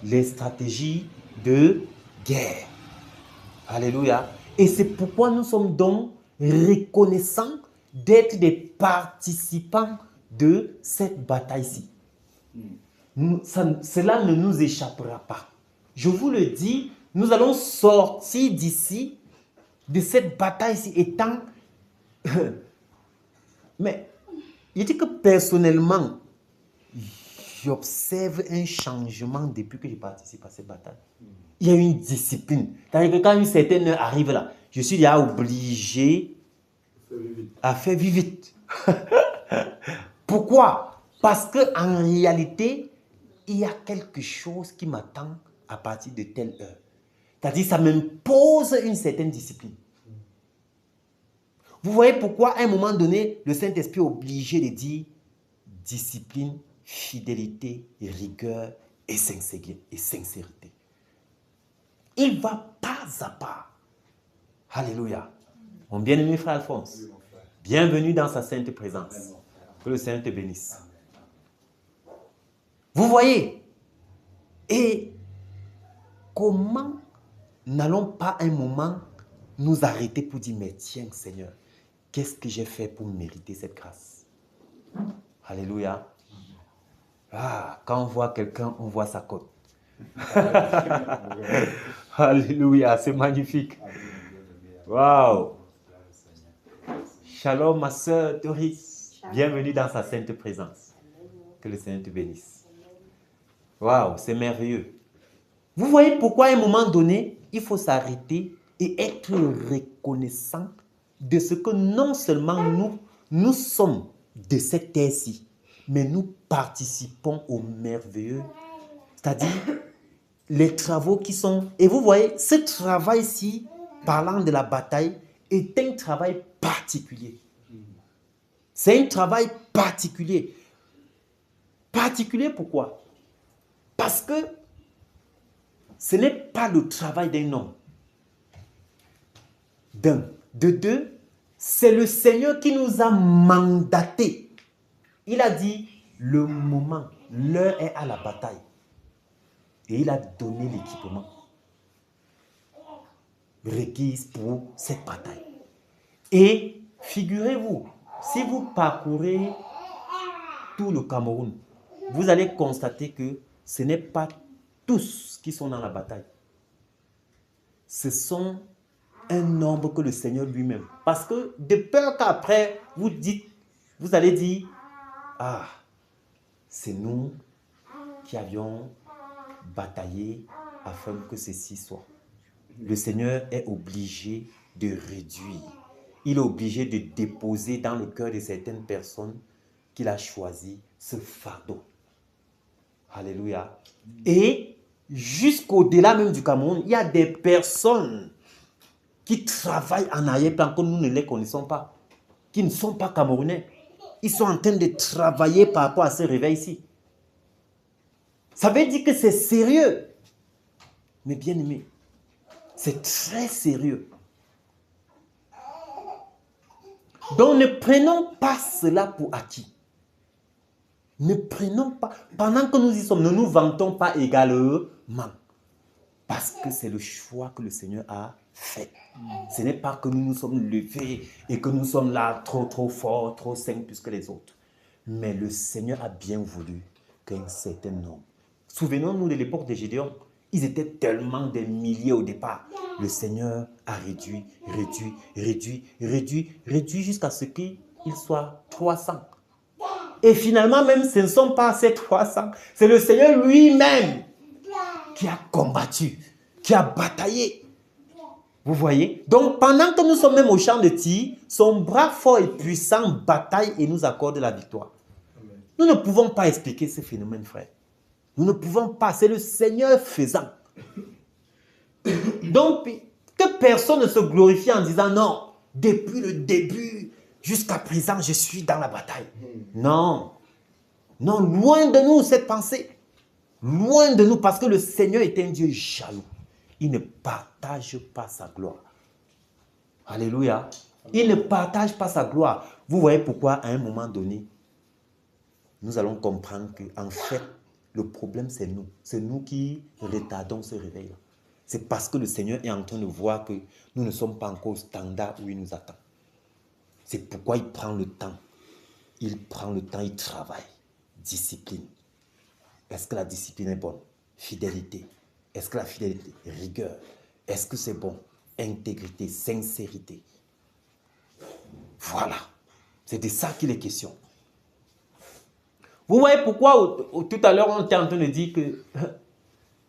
les stratégies de guerre. Alléluia. Et c'est pourquoi nous sommes donc reconnaissants d'être des participants de cette bataille-ci. Cela ne nous échappera pas. Je vous le dis, nous allons sortir d'ici, de cette bataille-ci, étant... Mais, il dit que personnellement, j'observe un changement depuis que je participe à cette bataille. Il y a une discipline. C'est-à-dire que quand une certaine heure arrive là, je suis déjà obligé à faire vite. Pourquoi? Parce qu'en réalité, il y a quelque chose qui m'attend à partir de telle heure. C'est-à-dire ça m'impose une certaine discipline. Vous voyez pourquoi à un moment donné, le Saint-Esprit est obligé de dire discipline, fidélité, rigueur et sincérité. Il va pas à pas. Alléluia. Mon bien-aimé frère Alphonse, bienvenue dans sa sainte présence. Que le Seigneur te bénisse. Vous voyez? Et comment n'allons pas un moment nous arrêter pour dire, mais tiens Seigneur, qu'est-ce que j'ai fait pour mériter cette grâce? Alléluia. Ah, quand on voit quelqu'un, on voit sa côte. Alléluia, c'est magnifique. Waouh. Shalom, ma soeur Doris. Bienvenue dans sa sainte présence. Que le Seigneur te bénisse. Waouh, c'est merveilleux. Vous voyez pourquoi à un moment donné, il faut s'arrêter et être reconnaissant de ce que non seulement nous sommes de cette terre-ci, mais nous participons au merveilleux, c'est-à-dire les travaux qui sont... Et vous voyez, ce travail-ci, parlant de la bataille, est un travail particulier. C'est un travail particulier. Particulier pourquoi? Parce que ce n'est pas le travail d'un homme. D'un. De deux, c'est le Seigneur qui nous a mandatés. Il a dit, le moment, l'heure est à la bataille. Et il a donné l'équipement requis pour cette bataille. Et figurez-vous, si vous parcourez tout le Cameroun, vous allez constater que ce n'est pas tous qui sont dans la bataille. Ce sont un nombre que le Seigneur lui-même. Parce que de peur qu'après, vous allez dire, ah, c'est nous qui avions bataillé afin que ceci soit. Le Seigneur est obligé de réduire. Il est obligé de déposer dans le cœur de certaines personnes qu'il a choisi ce fardeau. Alléluia. Et jusqu'au-delà même du Cameroun, il y a des personnes qui travaillent en arrière-plan que nous ne les connaissons pas, qui ne sont pas camerounais. Ils sont en train de travailler par rapport à ce réveil-ci. Ça veut dire que c'est sérieux. Mais bien aimé, c'est très sérieux. Donc ne prenons pas cela pour acquis. Ne prenons pas, pendant que nous y sommes, ne nous vantons pas également. Parce que c'est le choix que le Seigneur a fait. Ce n'est pas que nous nous sommes levés et que nous sommes là trop forts, trop saints plus que les autres. Mais le Seigneur a bien voulu qu'un certain nombre. Souvenons-nous de l'époque de Gédéon. Ils étaient tellement des milliers au départ. Le Seigneur a réduit jusqu'à ce qu'il soit 300. Et finalement, même, ce ne sont pas ces 300. C'est le Seigneur lui-même qui a combattu, qui a bataillé. Vous voyez? Donc, pendant que nous sommes même au champ de tir, son bras fort et puissant bataille et nous accorde la victoire. Nous ne pouvons pas expliquer ce phénomène, frère. Nous ne pouvons pas, c'est le Seigneur faisant. Donc, que personne ne se glorifie en disant non, depuis le début jusqu'à présent, je suis dans la bataille. Non, non, loin de nous cette pensée. Loin de nous, parce que le Seigneur est un Dieu jaloux. Il ne partage pas sa gloire. Alléluia. Il ne partage pas sa gloire. Vous voyez pourquoi, à un moment donné, nous allons comprendre qu'en fait, le problème, c'est nous. C'est nous qui retardons ce réveil. C'est parce que le Seigneur est en train de voir que nous ne sommes pas encore au standard où il nous attend. C'est pourquoi il prend le temps. Il prend le temps, il travaille. Discipline. Est-ce que la discipline est bonne? Fidélité. Est-ce que la fidélité? Rigueur. Est-ce que c'est bon? Intégrité, sincérité. Voilà. C'est de ça qu'il est question. Vous voyez pourquoi tout à l'heure on était en train de dire que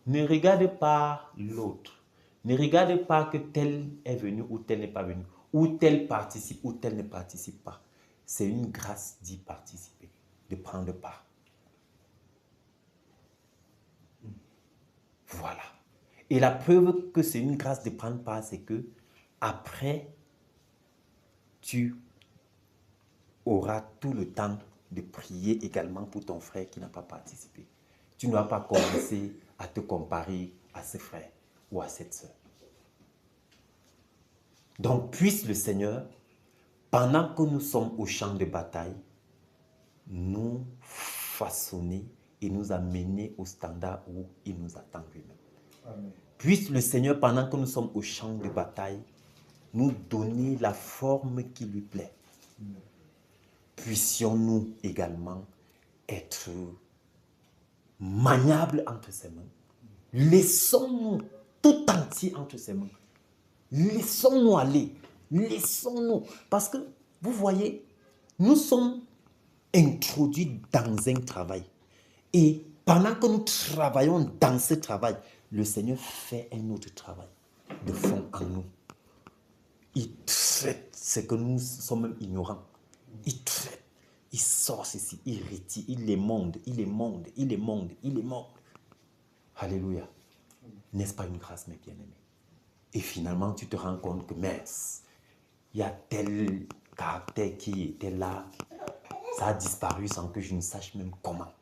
ne regarde pas l'autre. Ne regarde pas que tel est venu ou tel n'est pas venu. Ou tel participe ou tel ne participe pas. C'est une grâce d'y participer, de prendre part. Voilà. Et la preuve que c'est une grâce de prendre part, c'est que après, tu auras tout le temps de prier également pour ton frère qui n'a pas participé. Tu ne vas pas commencer à te comparer à ce frère ou à cette sœur. Donc, puisse le Seigneur, pendant que nous sommes au champ de bataille, nous façonner et nous amener au standard où il nous attend lui-même. Amen. Puisse le Seigneur, pendant que nous sommes au champ de bataille, nous donner la forme qui lui plaît. Amen. Puissions-nous également être maniables entre ses mains. Laissons-nous tout entier entre ses mains. Laissons-nous aller. Laissons-nous. Parce que, vous voyez, nous sommes introduits dans un travail. Et pendant que nous travaillons dans ce travail, le Seigneur fait un autre travail de fond en nous. Il traite ce que nous sommes ignorants. Il traite, il sort ceci, il retire, il émonde, il émonde, il émonde, il émonde. Alléluia. N'est-ce pas une grâce, mes bien-aimés? Et finalement, tu te rends compte que, mince, il y a tel caractère qui était là, ça a disparu sans que je ne sache même comment.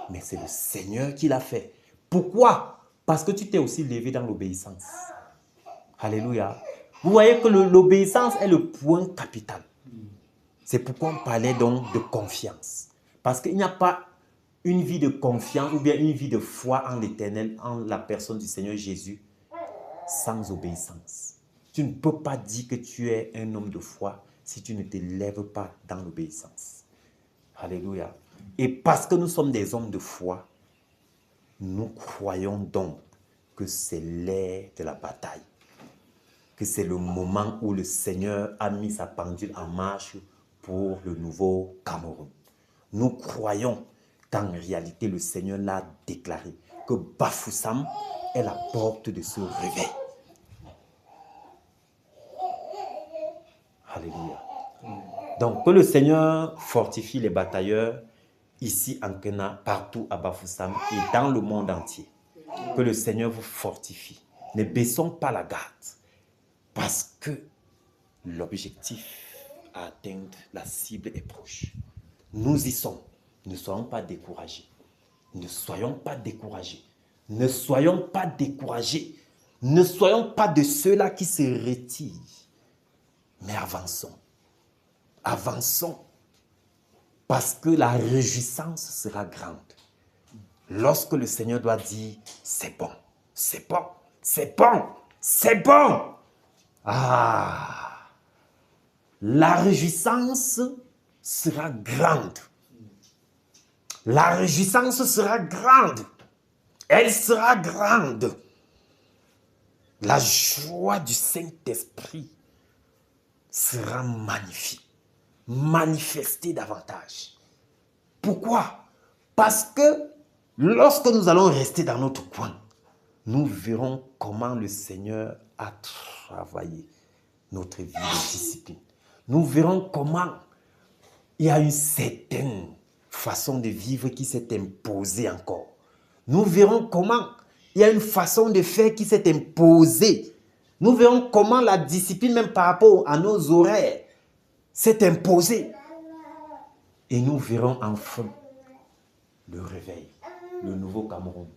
Mais c'est le Seigneur qui l'a fait. Pourquoi? Parce que tu t'es aussi levé dans l'obéissance. Alléluia. Vous voyez que l'obéissance est le point capital. C'est pourquoi on parlait donc de confiance. Parce qu'il n'y a pas une vie de confiance ou bien une vie de foi en l'Éternel, en la personne du Seigneur Jésus, sans obéissance. Tu ne peux pas dire que tu es un homme de foi si tu ne te lèves pas dans l'obéissance. Alléluia. Et parce que nous sommes des hommes de foi, nous croyons donc que c'est l'heure de la bataille, que c'est le moment où le Seigneur a mis sa pendule en marche pour le nouveau Cameroun. Nous croyons qu'en réalité, le Seigneur l'a déclaré, que Bafoussam est la porte de ce réveil. Alléluia. Donc, que le Seigneur fortifie les batailleurs ici en Kenya, partout à Bafoussam et dans le monde entier. Que le Seigneur vous fortifie. Ne baissons pas la garde parce que l'objectif à atteindre, la cible est proche. Nous y sommes. Ne soyons pas découragés. Ne soyons pas découragés. Ne soyons pas découragés. Ne soyons pas de ceux-là qui se retirent. Mais avançons. Avançons. Parce que la réjouissance sera grande. Lorsque le Seigneur doit dire, c'est bon, c'est bon, c'est bon, c'est bon. Ah, la réjouissance sera grande. La réjouissance sera grande. Elle sera grande. La joie du Saint-Esprit sera magnifique, manifestée davantage. Pourquoi? Parce que lorsque nous allons rester dans notre coin, nous verrons comment le Seigneur a travaillé notre vie de discipline. Nous verrons comment il y a une certaine façon de vivre qui s'est imposée encore. Nous verrons comment il y a une façon de faire qui s'est imposée. Nous verrons comment la discipline, même par rapport à nos horaires, s'est imposée. Et nous verrons enfin le réveil, le nouveau Cameroun.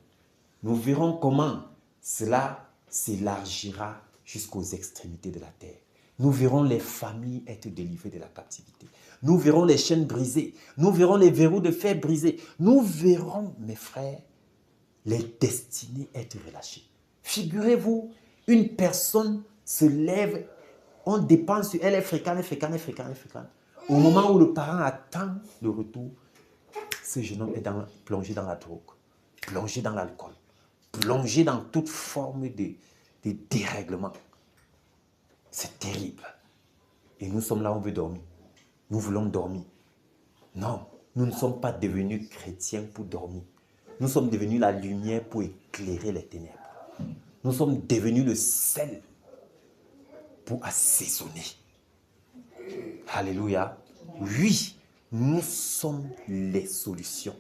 Nous verrons comment cela s'élargira jusqu'aux extrémités de la terre. Nous verrons les familles être délivrées de la captivité. Nous verrons les chaînes brisées. Nous verrons les verrous de fer brisés. Nous verrons, mes frères, les destinées être relâchées. Figurez-vous, une personne se lève, on dépense sur elle, elle fréquente. Au moment où le parent attend le retour, ce jeune homme est plongé dans la drogue, plongé dans l'alcool, plongé dans toute forme de dérèglement. C'est terrible. Et nous sommes là, on veut dormir. Nous voulons dormir. Non, nous ne sommes pas devenus chrétiens pour dormir. Nous sommes devenus la lumière pour éclairer les ténèbres. Nous sommes devenus le sel pour assaisonner. Alléluia. Oui, nous sommes les solutions.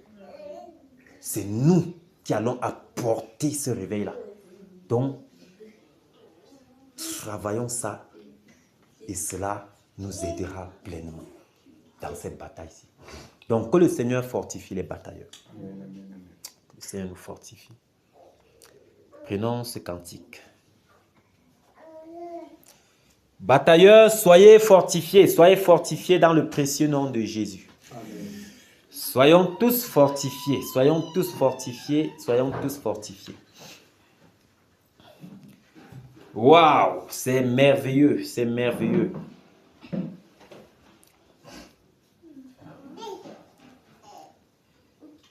C'est nous qui allons apporter ce réveil-là. Donc, travaillons ça et cela nous aidera pleinement dans cette bataille-ci. Donc, que le Seigneur fortifie les batailleurs. Que le Seigneur nous fortifie. Prenons ce cantique. Batailleurs, soyez fortifiés dans le précieux nom de Jésus. Amen. Soyons tous fortifiés. Waouh, c'est merveilleux.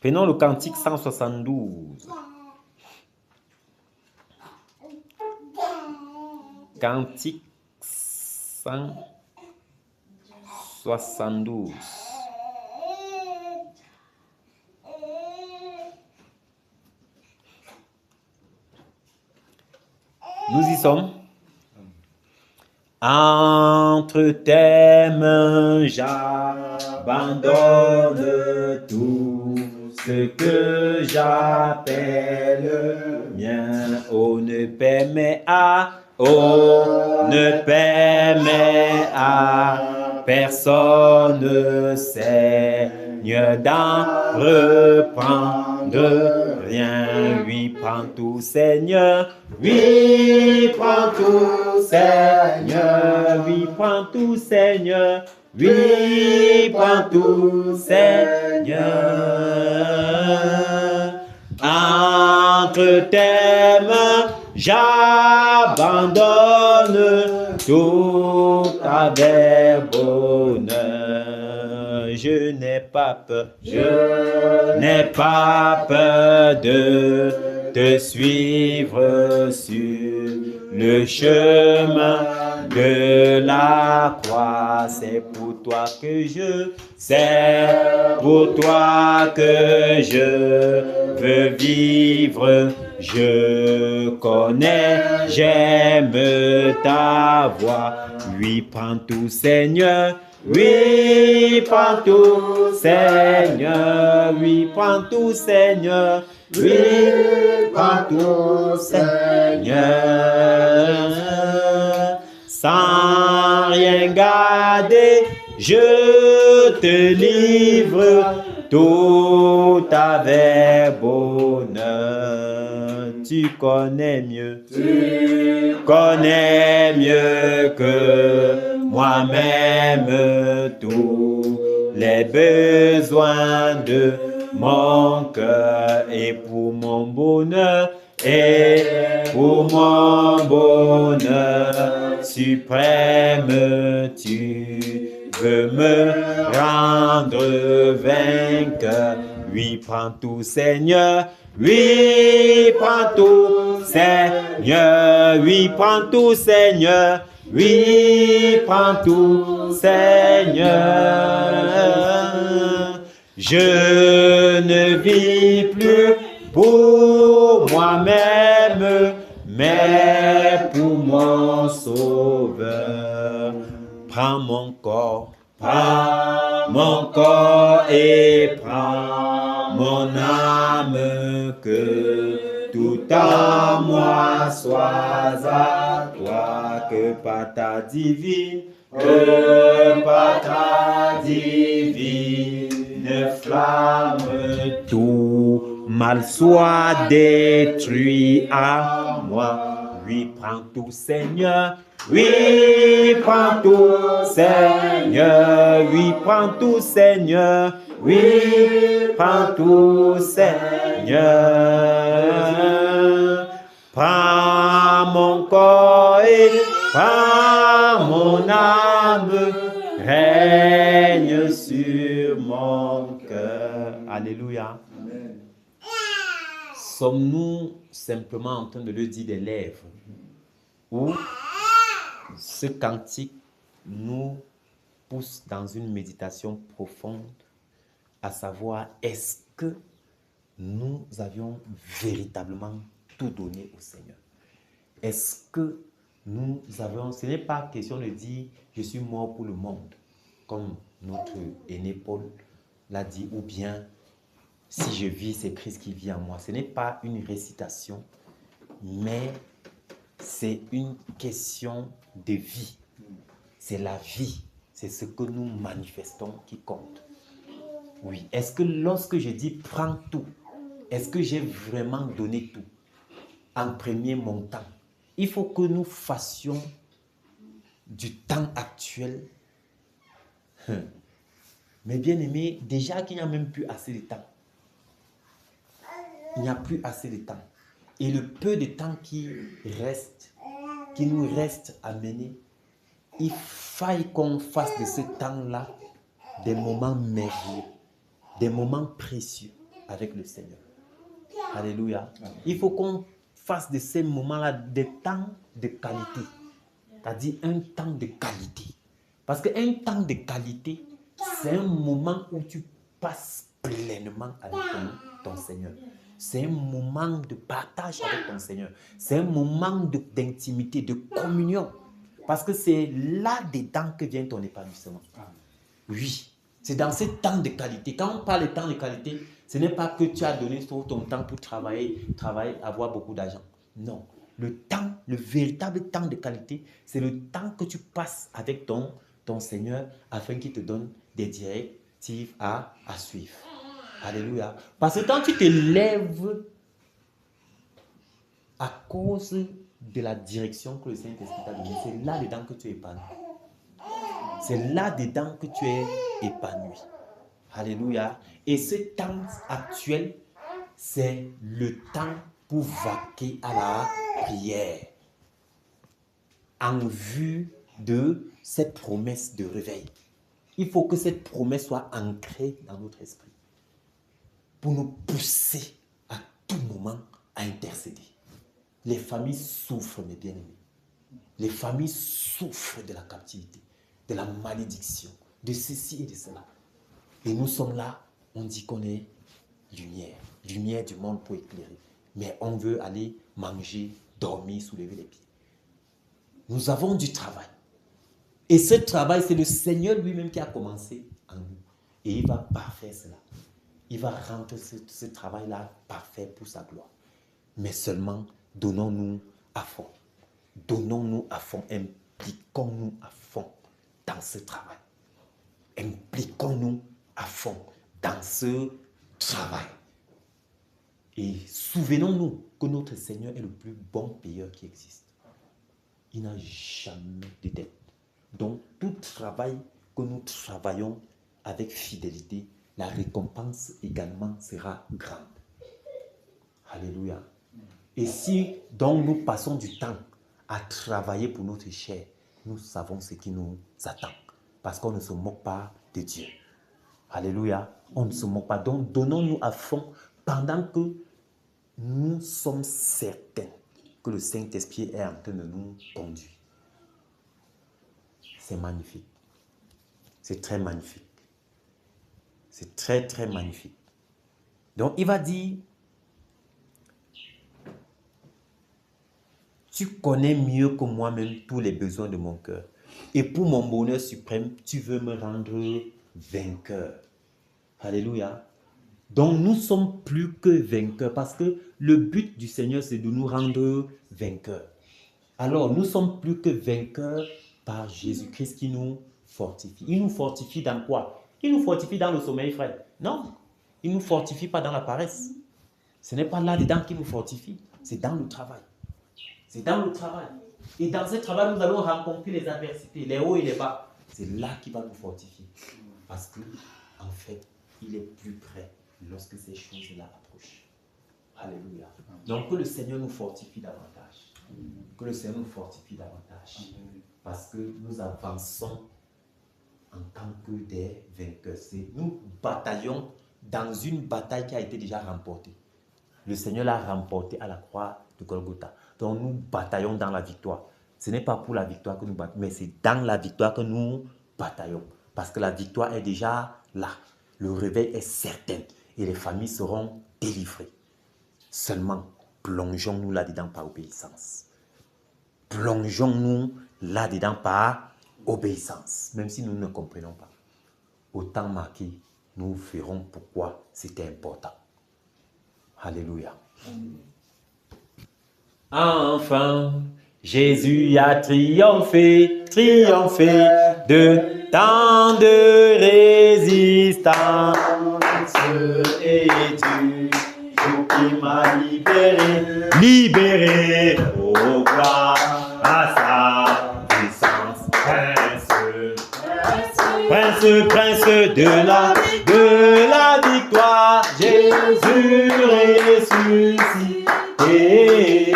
Prenons le cantique 172. Cantique 172. Nous y sommes. Entre tes mains, j'abandonne tout ce que j'appelle mien. Oh, ne permets à personne, Seigneur, d'en reprendre rien. Oui, prends tout, Seigneur. Oui, prends tout, Seigneur. Oui, prends tout, Seigneur. Oui, prends tout, Seigneur. Entre tes mains, j'abandonne tout avec bonheur. Je n'ai pas peur de te suivre sur le chemin de la croix. C'est pour toi que je veux vivre. Je connais, j'aime ta voix. Oui, prends tout, Seigneur. Oui, prends tout, Seigneur. Oui, prends tout, Seigneur. Oui, prends tout, Seigneur. Sans rien garder, je te livre tout avec bonheur. Tu connais mieux que moi-même tous les besoins de mon cœur. Et pour mon bonheur suprême, tu veux me rendre vainqueur. Oui, prends tout, Seigneur. Oui, prends tout, Seigneur. Oui, prends tout, Seigneur. Oui, prends tout, Seigneur. Je ne vis plus pour moi-même, mais pour mon Sauveur. Prends mon corps et prends mon âme, que tout en moi soit à toi, que par ta divine flamme, tout mal soit détruit à moi. Oui, prends tout, Seigneur. Oui, prends tout, Seigneur. Oui, prends tout, Seigneur. Oui, prends tout, Seigneur. Prends mon corps et prends mon âme. Règne sur mon cœur. Alléluia. Amen. Sommes-nous simplement en train de le dire des lèvres, ou ce cantique nous pousse dans une méditation profonde, à savoir, est-ce que nous avions véritablement tout donné au Seigneur? Est-ce que nous avons... Ce n'est pas question de dire, je suis mort pour le monde, comme notre aîné Paul l'a dit, ou bien, si je vis, c'est Christ qui vit en moi. Ce n'est pas une récitation, mais c'est une question de vie. C'est la vie, c'est ce que nous manifestons qui compte. Oui, est-ce que lorsque je dis prends tout, est-ce que j'ai vraiment donné tout? En premier, mon temps. Il faut que nous fassions du temps actuel. Mais bien aimé, déjà qu'il n'y a même plus assez de temps. Il n'y a plus assez de temps. Et le peu de temps qui nous reste à mener, il faille qu'on fasse de ce temps-là des moments merveilleux, des moments précieux avec le Seigneur. Alléluia. Il faut qu'on fasse de ces moments-là des temps de qualité. C'est-à-dire un temps de qualité. Parce qu'un temps de qualité, c'est un moment où tu passes pleinement avec ton Seigneur. C'est un moment de partage avec ton Seigneur. C'est un moment d'intimité, de communion. Parce que c'est là-dedans que vient ton épanouissement. Oui, c'est dans ce temps de qualité. Quand on parle de temps de qualité, ce n'est pas que tu as donné tout ton temps pour travailler, avoir beaucoup d'argent. Non. Le temps, le véritable temps de qualité, c'est le temps que tu passes avec ton Seigneur afin qu'il te donne des directives à suivre. Alléluia. Parce que quand tu te lèves à cause de la direction que le Saint-Esprit t'a donnée, c'est là-dedans que tu es épanoui. C'est là-dedans que tu es épanoui. Alléluia. Et ce temps actuel, c'est le temps pour vaquer à la prière en vue de cette promesse de réveil. Il faut que cette promesse soit ancrée dans notre esprit pour nous pousser à tout moment à intercéder. Les familles souffrent, mes bien-aimés. Les familles souffrent de la captivité, de la malédiction, de ceci et de cela. Et nous sommes là, on dit qu'on est lumière, lumière du monde pour éclairer. Mais on veut aller manger, dormir, soulever les pieds. Nous avons du travail. Et ce travail, c'est le Seigneur lui-même qui a commencé en nous. Et il va parfaire cela. Il va rendre ce travail-là parfait pour sa gloire. Mais seulement, donnons-nous à fond. Donnons-nous à fond. Impliquons-nous à fond dans ce travail. Impliquons-nous à fond dans ce travail. Et souvenons-nous que notre Seigneur est le plus bon payeur qui existe. Il n'a jamais de dette. Donc, tout travail que nous travaillons avec fidélité, la récompense également sera grande. Alléluia. Et si donc nous passons du temps à travailler pour notre chair, nous savons ce qui nous attend. Parce qu'on ne se moque pas de Dieu. Alléluia. On ne se moque pas. Donc, donnons-nous à fond pendant que nous sommes certains que le Saint-Esprit est en train de nous conduire. C'est magnifique. C'est très magnifique. C'est très, très magnifique. Donc, il va dire, tu connais mieux que moi-même tous les besoins de mon cœur. Et pour mon bonheur suprême, tu veux me rendre vainqueur. Alléluia. Donc nous sommes plus que vainqueurs parce que le but du Seigneur, c'est de nous rendre vainqueurs. Alors nous sommes plus que vainqueurs par Jésus-Christ qui nous fortifie. Il nous fortifie dans quoi? Il nous fortifie dans le sommeil, frère. Non, il ne nous fortifie pas dans la paresse. Ce n'est pas là-dedans qu'il nous fortifie, c'est dans le travail. C'est dans le travail. Et dans ce travail, nous allons rencontrer les adversités, les hauts et les bas. C'est là qu'il va nous fortifier. Parce que, en fait, il est plus près lorsque ces choses-là approchent. Alléluia. Donc, que le Seigneur nous fortifie davantage. Que le Seigneur nous fortifie davantage. Parce que nous avançons en tant que des vainqueurs. Nous bataillons dans une bataille qui a été déjà remportée. Le Seigneur l'a remportée à la croix de Golgotha. Donc nous bataillons dans la victoire. Ce n'est pas pour la victoire que nous bataillons, mais c'est dans la victoire que nous bataillons. Parce que la victoire est déjà là. Le réveil est certain et les familles seront délivrées. Seulement, plongeons-nous là-dedans par obéissance. Plongeons-nous là-dedans par obéissance. Même si nous ne comprenons pas. Au temps marqué, nous verrons pourquoi c'était important. Alléluia. Enfin, Jésus a triomphé, triomphé de tant de résistance. Et tu, qui m'as libéré, libéré, oh gloire à sa puissance. Prince de la victoire, Jésus ressuscité.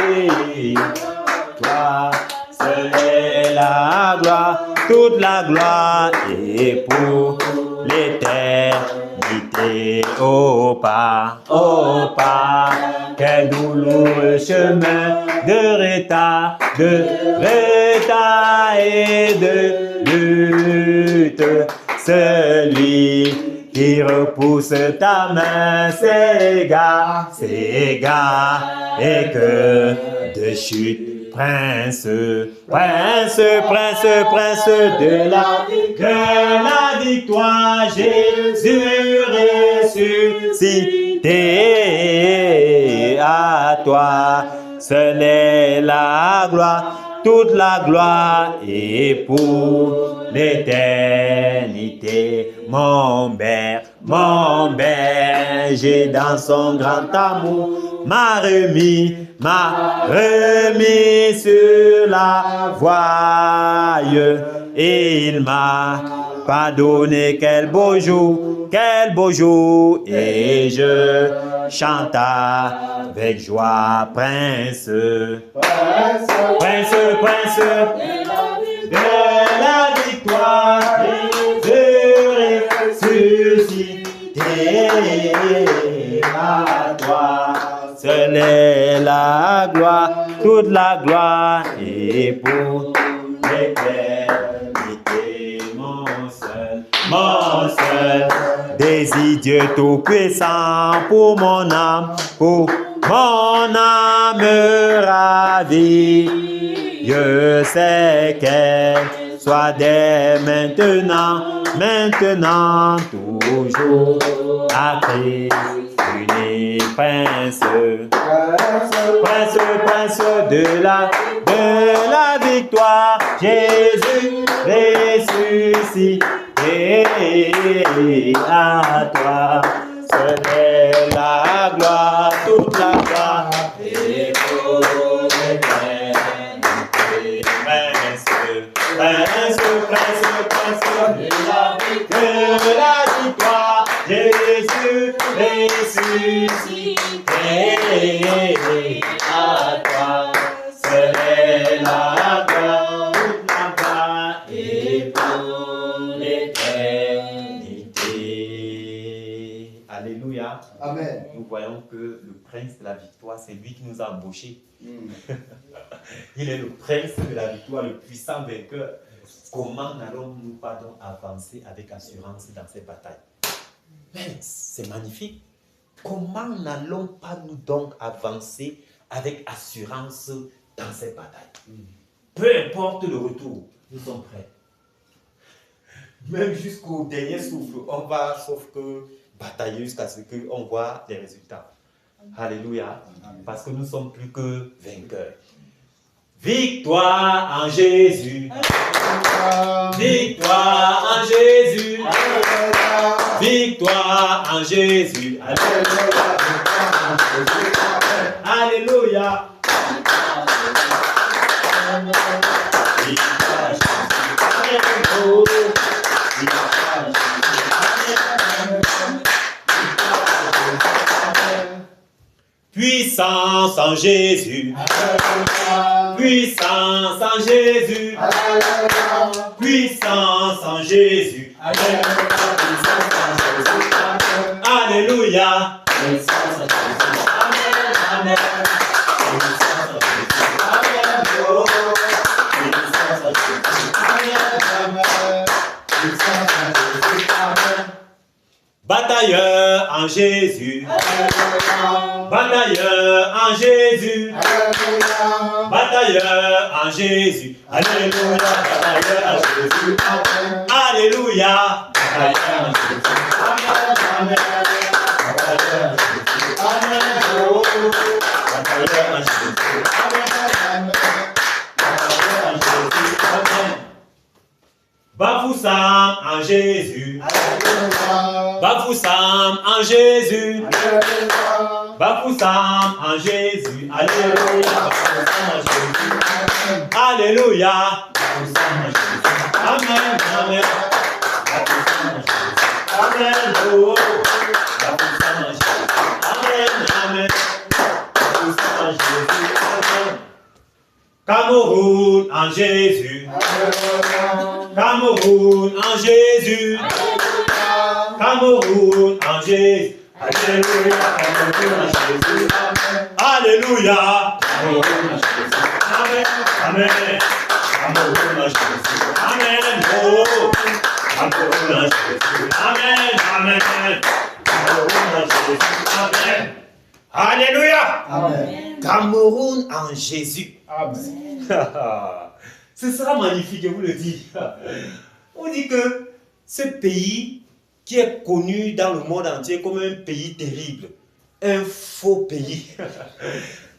Toi, seul est la gloire, toute la gloire est pour l'éternité. Oh pas, quel douloureux chemin de retard et de lutte. Celui qui repousse ta main s'égare, et que de chute. Prince de la victoire, Jésus ressuscité. À toi, seule est la gloire, toute la gloire est pour l'éternité. Mon berger dans son grand amour m'a remis sur la voie et il m'a pardonné. Quel beau jour, et je chante avec joie. Prince de la victoire, Jésus ressuscité. À toi seule est la gloire, toute la gloire est pour l'éternité. Mon seul désir, Dieu tout-puissant, pour mon âme ravie. Je sais qu'elle soit dès maintenant, toujours, à Christ uni, prince de la victoire, Jésus ressuscité. À toi seule est la gloire, toute la gloire et pour l'éternité. Prince de la victoire, Jésus ressuscité. À toi seule est la gloire, toute la gloire et pour l'éternité. Alléluia. Amen. Nous voyons que le prince de la victoire, c'est lui qui nous a embauchés. Il est le prince de la victoire, le puissant vainqueur. Comment n'allons-nous pas donc avancer avec assurance dans ces batailles? Mais c'est magnifique. Comment n'allons pas nous donc avancer avec assurance dans ces batailles? Peu importe le retour, nous sommes prêts. Même jusqu'au dernier souffle, on va, sauf que batailler jusqu'à ce qu'on voit les résultats. Alléluia. Parce que nous sommes plus que vainqueurs. Victoire en Jésus. Victoire en Jésus. Victoire en Jésus. Alléluia. Puissance en Jésus. Puissance en Jésus. Puissance en Jésus. Alléluia. Amen. Batailleur en Jésus. Batailleur en Jésus. Batailleur en Jésus. Alléluia. Batailleur en Jésus. Alléluia. Batailleur en Jésus. Amen. Batailleur en Jésus. Amen. Batailleur en Jésus. Amen. Batailleur en Jésus. Amen. Bafoussam en Jésus. Bafoussam en Jésus. Bafoussam en Jésus. Alléluia. Alléluia. Amen. Amen. Amen. Oh. Amen. Amen. Cameroun en Jésus. Cameroun en Jésus. Cameroun en Jésus. Alléluia. Cameroun en Jésus. Alléluia. Cameroun en Jésus. Amen. Amen. Cameroun en Jésus. Amen. Oh. Cameroun en Jésus. Amen. Amen. Cameroun en Jésus. Amen. Alléluia. Amen. Cameroun en Jésus. Amen. Ce sera magnifique, je vous le dis. On dit que ce pays qui est connu dans le monde entier comme un pays terrible, un faux pays,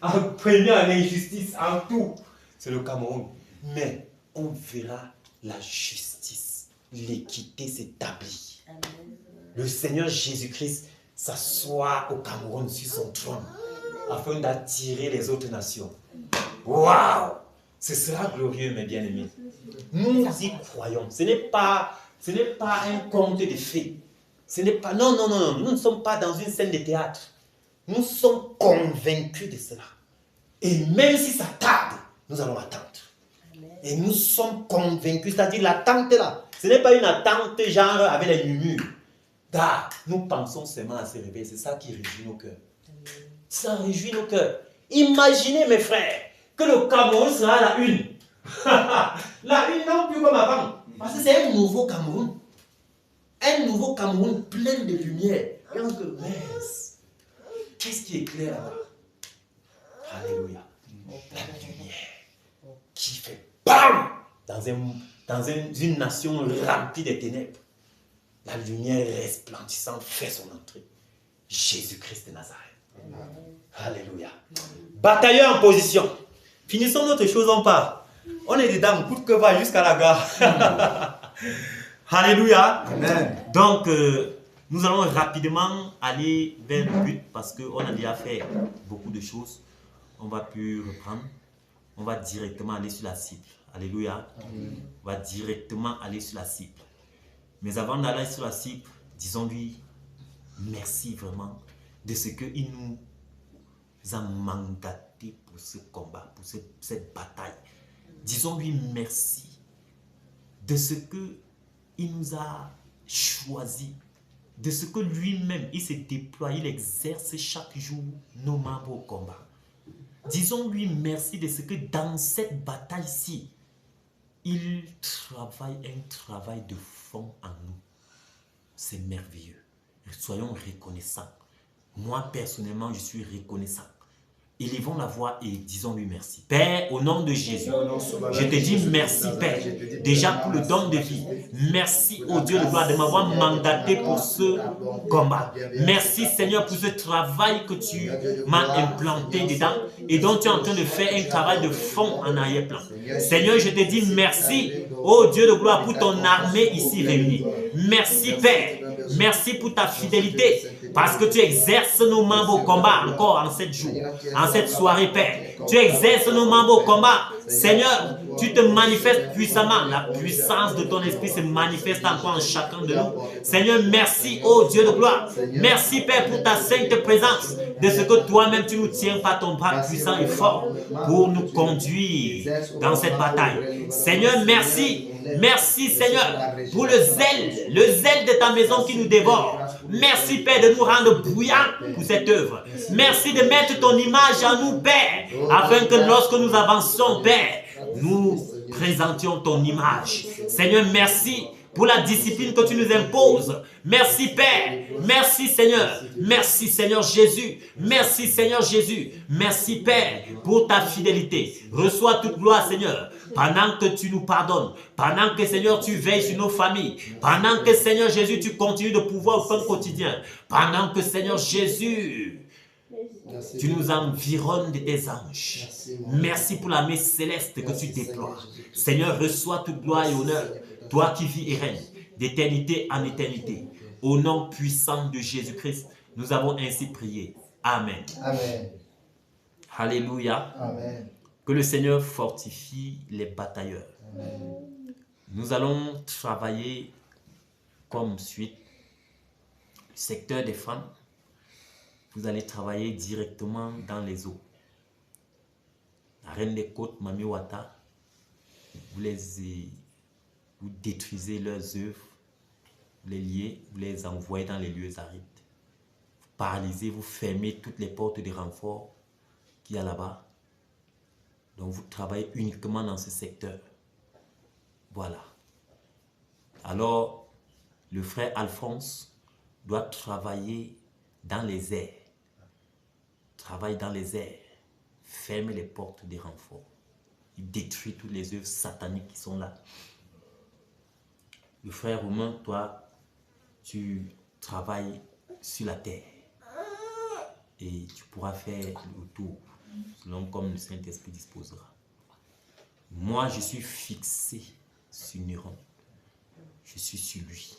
imprégné en injustice, en tout, c'est le Cameroun. Mais on verra la justice, l'équité s'établir. Le Seigneur Jésus-Christ s'assoit au Cameroun sur son trône afin d'attirer les autres nations. Waouh! Ce sera glorieux, mes bien-aimés. Nous y croyons. Ce n'est pas un conte de fées. Ce n'est pas... Non. Nous ne sommes pas dans une scène de théâtre. Nous sommes convaincus de cela. Et même si ça tarde, nous allons attendre. Et nous sommes convaincus. C'est-à-dire l'attente là. Ce n'est pas une attente genre avec les murmures. Car nous pensons seulement à se réveiller. C'est ça qui réjouit nos cœurs. Ça réjouit nos cœurs. Imaginez, mes frères, que le Cameroun sera à la une. La une non plus comme avant. Parce que c'est un nouveau Cameroun. Un nouveau Cameroun plein de lumière. Et on se dit, qu'est-ce qui est clair là-bas? Alléluia. La lumière qui fait BAM dans une nation remplie de ténèbres. La lumière resplendissante fait son entrée. Jésus-Christ de Nazareth. Alléluia. Batailleur en position. Finissons notre chose, on part. On est dedans, coûte que va jusqu'à la gare. Alléluia. Amen. Donc, nous allons rapidement aller vers le but parce qu'on a déjà fait beaucoup de choses. On va plus reprendre. On va directement aller sur la cible. Alléluia. Amen. On va directement aller sur la cible. Mais avant d'aller sur la cible, disons-lui merci vraiment de ce qu'il nous a mandaté pour ce combat, pour cette bataille. Disons-lui merci de ce qu'il nous a choisi, de ce que lui-même, il se déploie, il exerce chaque jour nos membres au combat. Disons-lui merci de ce que dans cette bataille-ci, il travaille un travail de fond en nous. C'est merveilleux. Soyons reconnaissants. Moi, personnellement, je suis reconnaissant Élevons la voix et disons-lui merci. Père, au nom de Jésus, je te dis merci, Père, déjà pour le don de vie. Merci, ô Dieu de gloire, de m'avoir mandaté pour ce combat. Merci, Seigneur, pour ce travail que tu m'as implanté dedans et dont tu es en train de faire un travail de fond en arrière-plan. Seigneur, je te dis merci, ô Dieu de gloire, pour ton armée ici réunie. Merci, Père. Merci pour ta fidélité, parce que tu exerces nos membres au combat encore en 7 jours, en cette soirée, Père. Tu exerces nos membres au combat. Seigneur, tu te manifestes puissamment. La puissance de ton esprit se manifeste encore en chacun de nous. Seigneur, merci, ô Dieu de gloire. Merci, Père, pour ta sainte présence, de ce que toi-même tu nous tiens par ton bras puissant et fort pour nous conduire dans cette bataille. Seigneur, merci. Merci, Seigneur, pour le zèle de ta maison qui nous dévore. Merci, Père, de nous rendre bruyants pour cette œuvre. Merci de mettre ton image en nous, Père, afin que lorsque nous avançons, Père, nous présentions ton image. Seigneur, merci pour la discipline que tu nous imposes. Merci, Père. Merci, Seigneur. Merci, Seigneur Jésus. Merci, Seigneur Jésus. Merci, Père, pour ta fidélité. Reçois toute gloire, Seigneur. Pendant que tu nous pardonnes, pendant que, Seigneur, tu veilles sur nos familles, pendant que, Seigneur Jésus, tu continues de pouvoir au pain quotidien, pendant que, Seigneur Jésus, tu nous environnes de tes anges. Merci pour l'armée céleste que tu déploies. Seigneur, reçois toute gloire et honneur, toi qui vis et règnes d'éternité en éternité. Au nom puissant de Jésus-Christ, nous avons ainsi prié. Amen. Amen. Alléluia. Amen. Que le Seigneur fortifie les batailleurs. Amen. Nous allons travailler comme suite. Le secteur des femmes, vous allez travailler directement dans les eaux. La reine des côtes, Mami Wata, vous détruisez leurs œuvres, vous les liez, vous les envoyez dans les lieux arides. Vous paralysez, vous fermez toutes les portes de renfort qu'il y a là-bas. Donc vous travaillez uniquement dans ce secteur. Voilà. Alors, le frère Alphonse doit travailler dans les airs. Travaille dans les airs. Ferme les portes des renforts. Il détruit toutes les œuvres sataniques qui sont là. Le frère Romain, toi, tu travailles sur la terre. Et tu pourras faire le tour, selon comme le Saint-Esprit disposera. Moi, je suis fixé sur Néron. Je suis sur lui.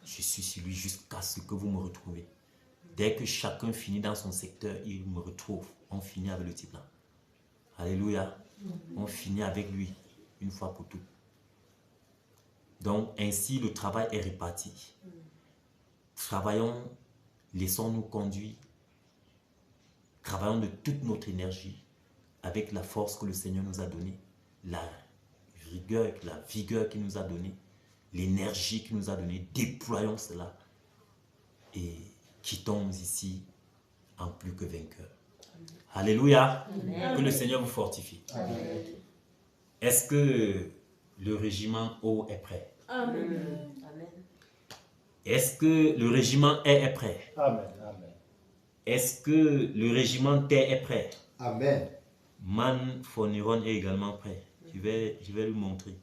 Je suis sur lui jusqu'à ce que vous me retrouvez. Dès que chacun finit dans son secteur, il me retrouve. On finit avec le type là. Alléluia. On finit avec lui, une fois pour toutes. Donc, ainsi, le travail est réparti. Travaillons, laissons-nous conduire. Travaillons de toute notre énergie avec la force que le Seigneur nous a donnée, la rigueur, la vigueur qu'il nous a donnée, l'énergie qu'il nous a donnée. Déployons cela et quittons ici en plus que vainqueurs. Alléluia. Amen. Que le Seigneur vous fortifie. Est-ce que le régiment O est prêt? Amen. Est-ce que le régiment E est prêt? Amen. Est-ce que le régiment T est prêt? Amen. Man Forniron est également prêt. Je vais lui montrer.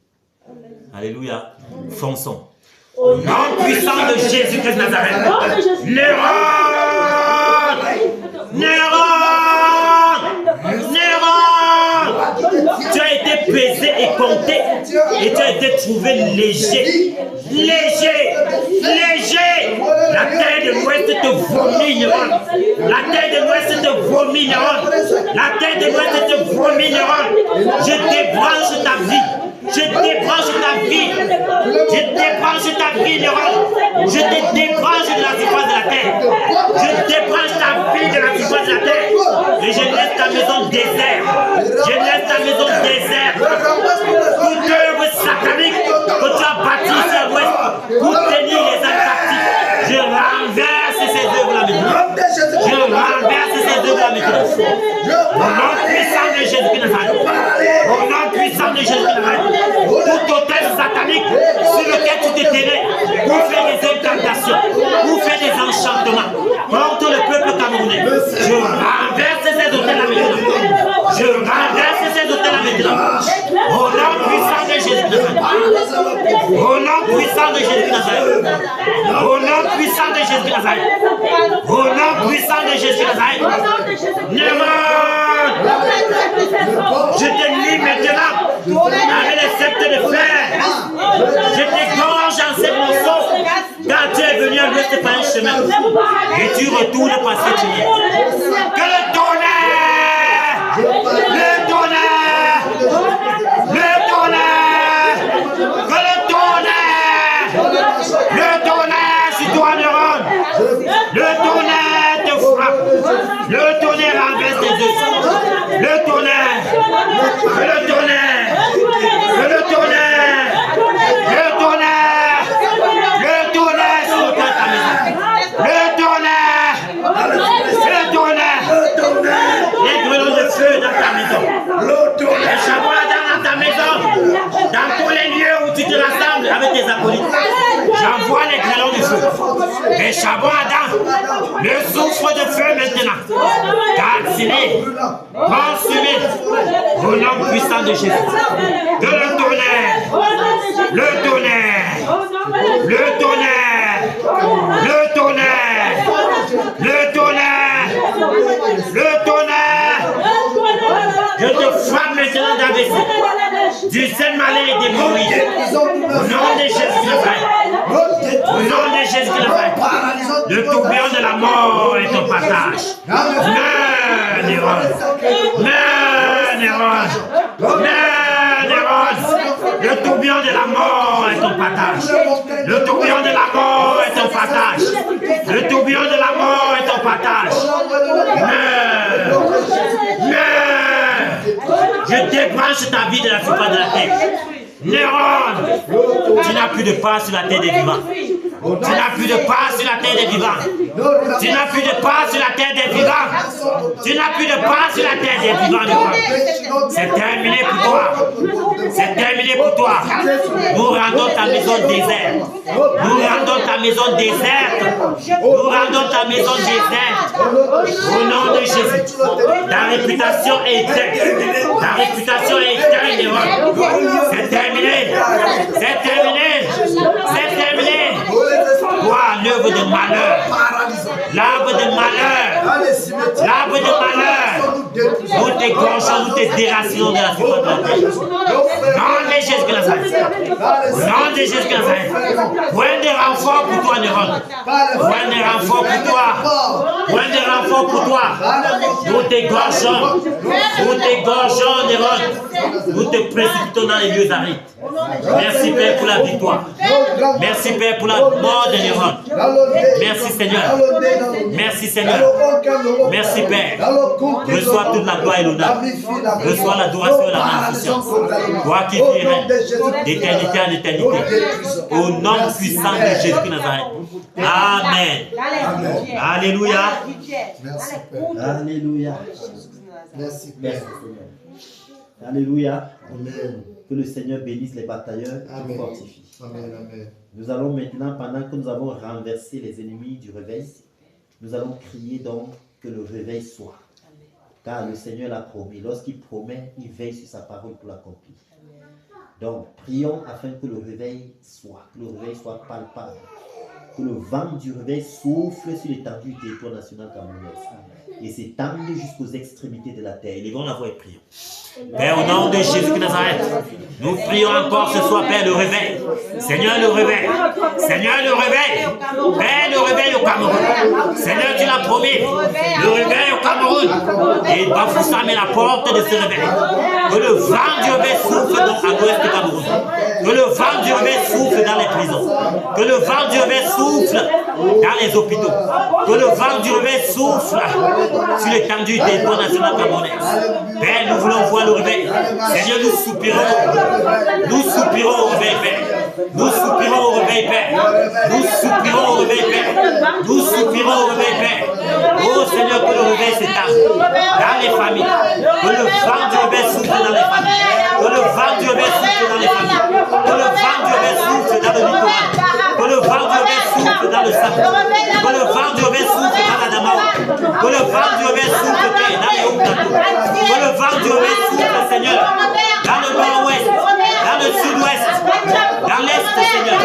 Amen. Alléluia. Amen. Fonçons. Au nom puissant de Jésus-Christ de Nazareth. Néron! Tu as été pesé et compté et tu as été trouvé léger. Léger! La terre de l'Ouest te vomit, Néron. La terre de l'Ouest te vomit, Néron. La terre de l'Ouest te vomit, Néron. Je débranche ta vie. Je débranche ta vie. Je débranche ta vie, Néron. Je te débranche de la surface de la terre. Je débranche ta vie de la surface de la terre. Et je laisse ta maison déserte. Je laisse ta maison déserte. Toute œuvre satanique que tu as bâtie ici à l'Ouest pour tenir les âmes captifs, je renverse ces œuvres-là maintenant. Je renverse ces œuvres-là maintenant. Au nom puissant de Jésus-Christ de Nazareth. Au nom puissant de Jésus-Christ de Nazareth. Tout hôtel satanique sur lequel tu te tenais pour faire des incantations, pour faire des enchantements contre le peuple camerounais. Je renverse ces hôtels nom puissant de Jésus de Nazareth. Au nom puissant de Jésus de Nazareth. Au nom puissant de Jésus de Nazareth. Néron, je te lis maintenant avec les sceptres de fer. Je t'égorge en ces morceaux. Car tu es venu à l'ouest par un chemin. Et tu retournes par cette chemin. Que le tonnerre! Le tonnerre! Le tonnerre! Que le tonnerre! Le tonnerre sur toi, Néron! Le tonnerre te frappe! Le tonnerre renverse tes œufs! Le tonnerre! Le tonnerre! Le tonnerre! Le tonnerre! Le tonnerre sur ta maison! Le tonnerre! Le tonnerre! Les grenouilles de feu dans ta maison! Les chameaux dans ta maison! Dans tous les lieux où tu te rassembles avec tes acolytes! J'envoie les grêlons du feu! Les chameaux Adam! Le souffle de feu maintenant! Calciné! Consumé! Au nom puissant de Jésus! Que le tonnerre! Le tonnerre! Le tonnerre! Le tonnerre! Le tonnerre! Le tonnerre! Je te frappe maintenant d'AVC, du Saint-Malin et des Moïse. Au nom de Jésus de Nazareth. Au nom de Jésus de Nazareth. Le tourbillon de la mort est ton partage. Meurs, Néron. Meurs, Néron. Meurs, Néron. Le tourbillon de la mort est ton partage. Le tourbillon de la mort est ton partage. Le tourbillon de la mort est ton partage. Meurs. Meurs. Je débranche ta vie de la surface de la terre. Néron, tu n'as plus de part sur la terre des vivants. Tu n'as plus de part sur la terre des vivants. Tu n'as plus de part sur la terre des vivants. Tu n'as plus de part sur la terre des vivants, Néron. C'est terminé pour toi. C'est terminé pour toi. Nous rendons ta maison déserte. Nous rendons ta maison déserte. Nous rendons ta maison déserte. Au nom de Jésus. Ta réputation est éteinte. Ta réputation est éteinte, Néron. C'est terminé. C'est terminé. C'est terminé. Toi, l'œuvre de malheur. L'arbre de malheur. L'arbre de malheur. Nous t'égorgeons, nous te déracinons de la surface de la terre. Nom de Jésus de Nazareth. Nom de Jésus de Nazareth. Point de renfort pour toi, Néron. Point de renfort pour toi. Point de renfort pour toi. Nous t'égorgeons. Nous t'égorgeons, Néron. Nous te précipitons dans les lieux arides. Merci, Père, pour la victoire. Merci, Père, pour la mort de Néron. Merci, Seigneur. Merci, Seigneur. Merci, Père. Reçois toute la gloire et l'honneur. Reçois l'adoration et la magnificence. Toi qui vis d'éternité en éternité. Au nom puissant de Jésus de Nazareth. Amen. Alléluia. Alléluia. Merci, Père. Alléluia. Amen. Que le Seigneur bénisse les batailleurs et fortifie. Amen, amen. Nous allons maintenant, pendant que nous avons renversé les ennemis du réveil, nous allons crier donc que le réveil soit. Car le Seigneur l'a promis. Lorsqu'il promet, il veille sur sa parole pour l'accomplir. Donc, prions afin que le réveil soit palpable. Que le vent du réveil souffle sur l'étendue du territoire national camerounais et s'étende jusqu'aux extrémités de la terre. Élevons la voix et prions. Père, au nom de Jésus de Nazareth, nous prions encore ce soir, Père, le réveil. Seigneur, le réveil. Seigneur, le réveil. Père, le réveil au Cameroun. Seigneur, tu l'as promis. Le réveil au Cameroun. Et Bafoussam est la porte de ce réveil. Que le vent du réveil souffle donc à l'ouest du Cameroun. Que le vent du réveil souffle dans les prisons. Que le vent du réveil souffle dans les hôpitaux. Que le vent du réveil souffle sur l'étendue du territoire national camerounais. Père, nous voulons voir le réveil. Seigneur, nous soupirons. Nous soupirons au réveil, Père. Nous soupirons au réveil, Père. Nous soupirons au réveil, Père. Nous soupirons au réveil, Père. Oh Seigneur, que le réveil s'étende dans les familles. Que le vent du réveil souffle dans les familles. Que le vent du réveil souffle dans les familles. Que le vent du réveil souffle dans le littoral. Que le vent du réveil souffle dans le sable. Que le vent du réveil souffle dans la Damao. Que le vent du réveil souffle, Père, dans les Hauts-Plateaux. Que le vent du réveil souffle, Seigneur, dans le nord-ouest, dans le sud-ouest, dans l'est, Seigneur.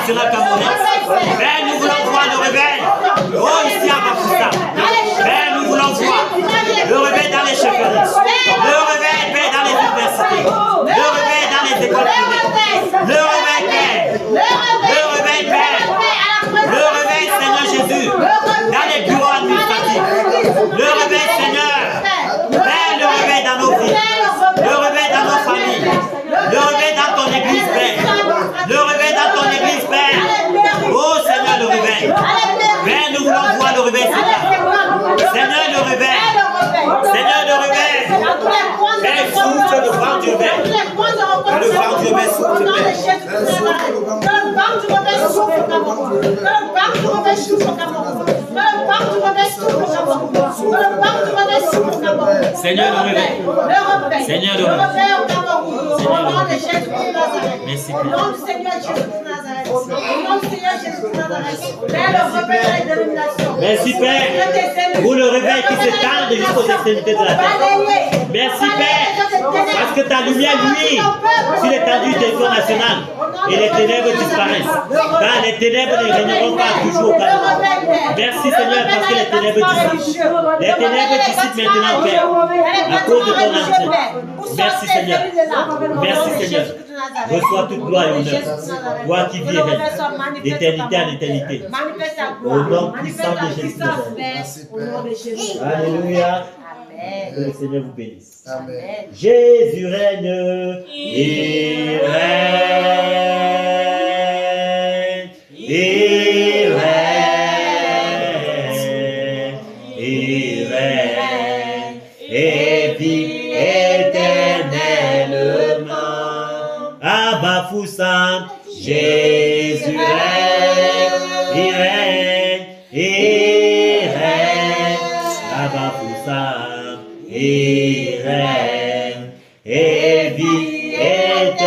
nationale camerounaise. Père, nous voulons voir le réveil. Oh, ici à Bafoussa. Père, nous voulons voir le réveil dans les chefferies. Le réveil, Père, dans les universités. Le réveil dans les écoles privées. Le réveil, Père. Le réveil, Père. Le réveil, Seigneur Jésus, dans les bureaux administratifs. Le réveil, Seigneur. Père, le réveil dans nos vies. Le réveil dans nos familles. Le réveil dans ton église, Père. Le réveil dans ton église, Père. Oh, Seigneur, le réveil. Père, nous voulons voir le réveil, Seigneur. Seigneur, le réveil. Seigneur, le réveil. Père, souffle le vent du réveil. Le vent du réveil souffle, Père. Seigneur, le réveil. Seigneur, le réveil. Merci, Père. Merci, Père, pour le réveil qui s'étend jusqu'aux extrémités de la terre. Merci, Père, parce que ta lumière luit sur l'étendue du territoire national et les ténèbres disparaissent. Car les ténèbres ne régneront pas toujours au Cameroun. Merci, Seigneur, parce que les ténèbres dissipent. Les ténèbres dissipent maintenant, Père, à cause de ton entrée. Merci, Seigneur. Merci, Seigneur. Reçois toute gloire et honneur. Toi qui vis et règnes d'éternité en éternité. Au nom puissant de Jésus. Alléluia. Que le Seigneur vous bénisse. Amen. Jésus règne, il règne, il règne, il règne, et vit éternellement. À Bafoussa, Jésus règne, il règne, il règne. À Bafoussa, il règne et vit éternellement.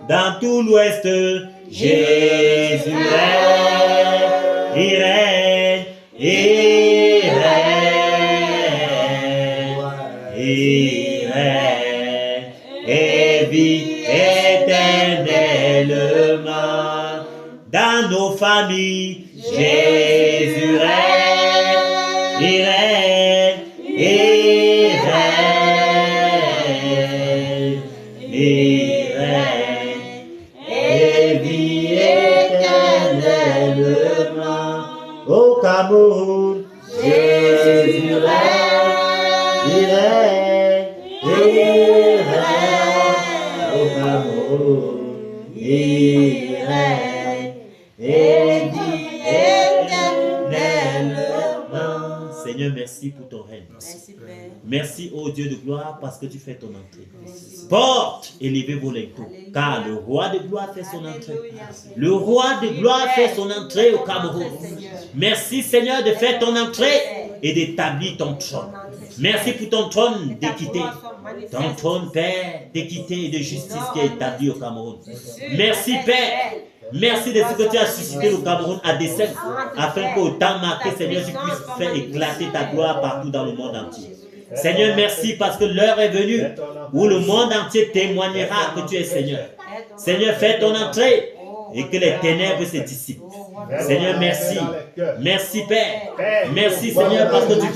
Dans tout l'Ouest, Jésus règne, il règne, il règne, il règne et vit éternellement. Dans nos familles, Jésus règne, il règne, il règne, il règne, et vit éternellement. Au Cameroun, Jésus règne, il règne, il règne. Au Cameroun, il règne, et vit éternellement. Seigneur, merci pour ton règne. Merci, ô Dieu de gloire, parce que tu fais ton entrée. Porte et levez vos linteaux, car le roi de gloire fait son entrée. Le roi de gloire fait son entrée au Cameroun. Merci, Seigneur, de faire ton entrée et d'établir ton trône. Merci pour ton trône d'équité. Ton trône, Père, d'équité et de justice qui est établi au Cameroun. Merci, Père. Merci de ce que tu as suscité le Cameroun à dessein, afin qu'au temps marqué, Seigneur, tu puisses faire éclater ta gloire partout dans le monde entier. Seigneur, merci parce que l'heure est venue où le monde entier témoignera que tu es Seigneur. Seigneur, fais ton entrée et que les ténèbres se dissipent. Seigneur, merci. Merci, Père. Merci, Seigneur, parce que tu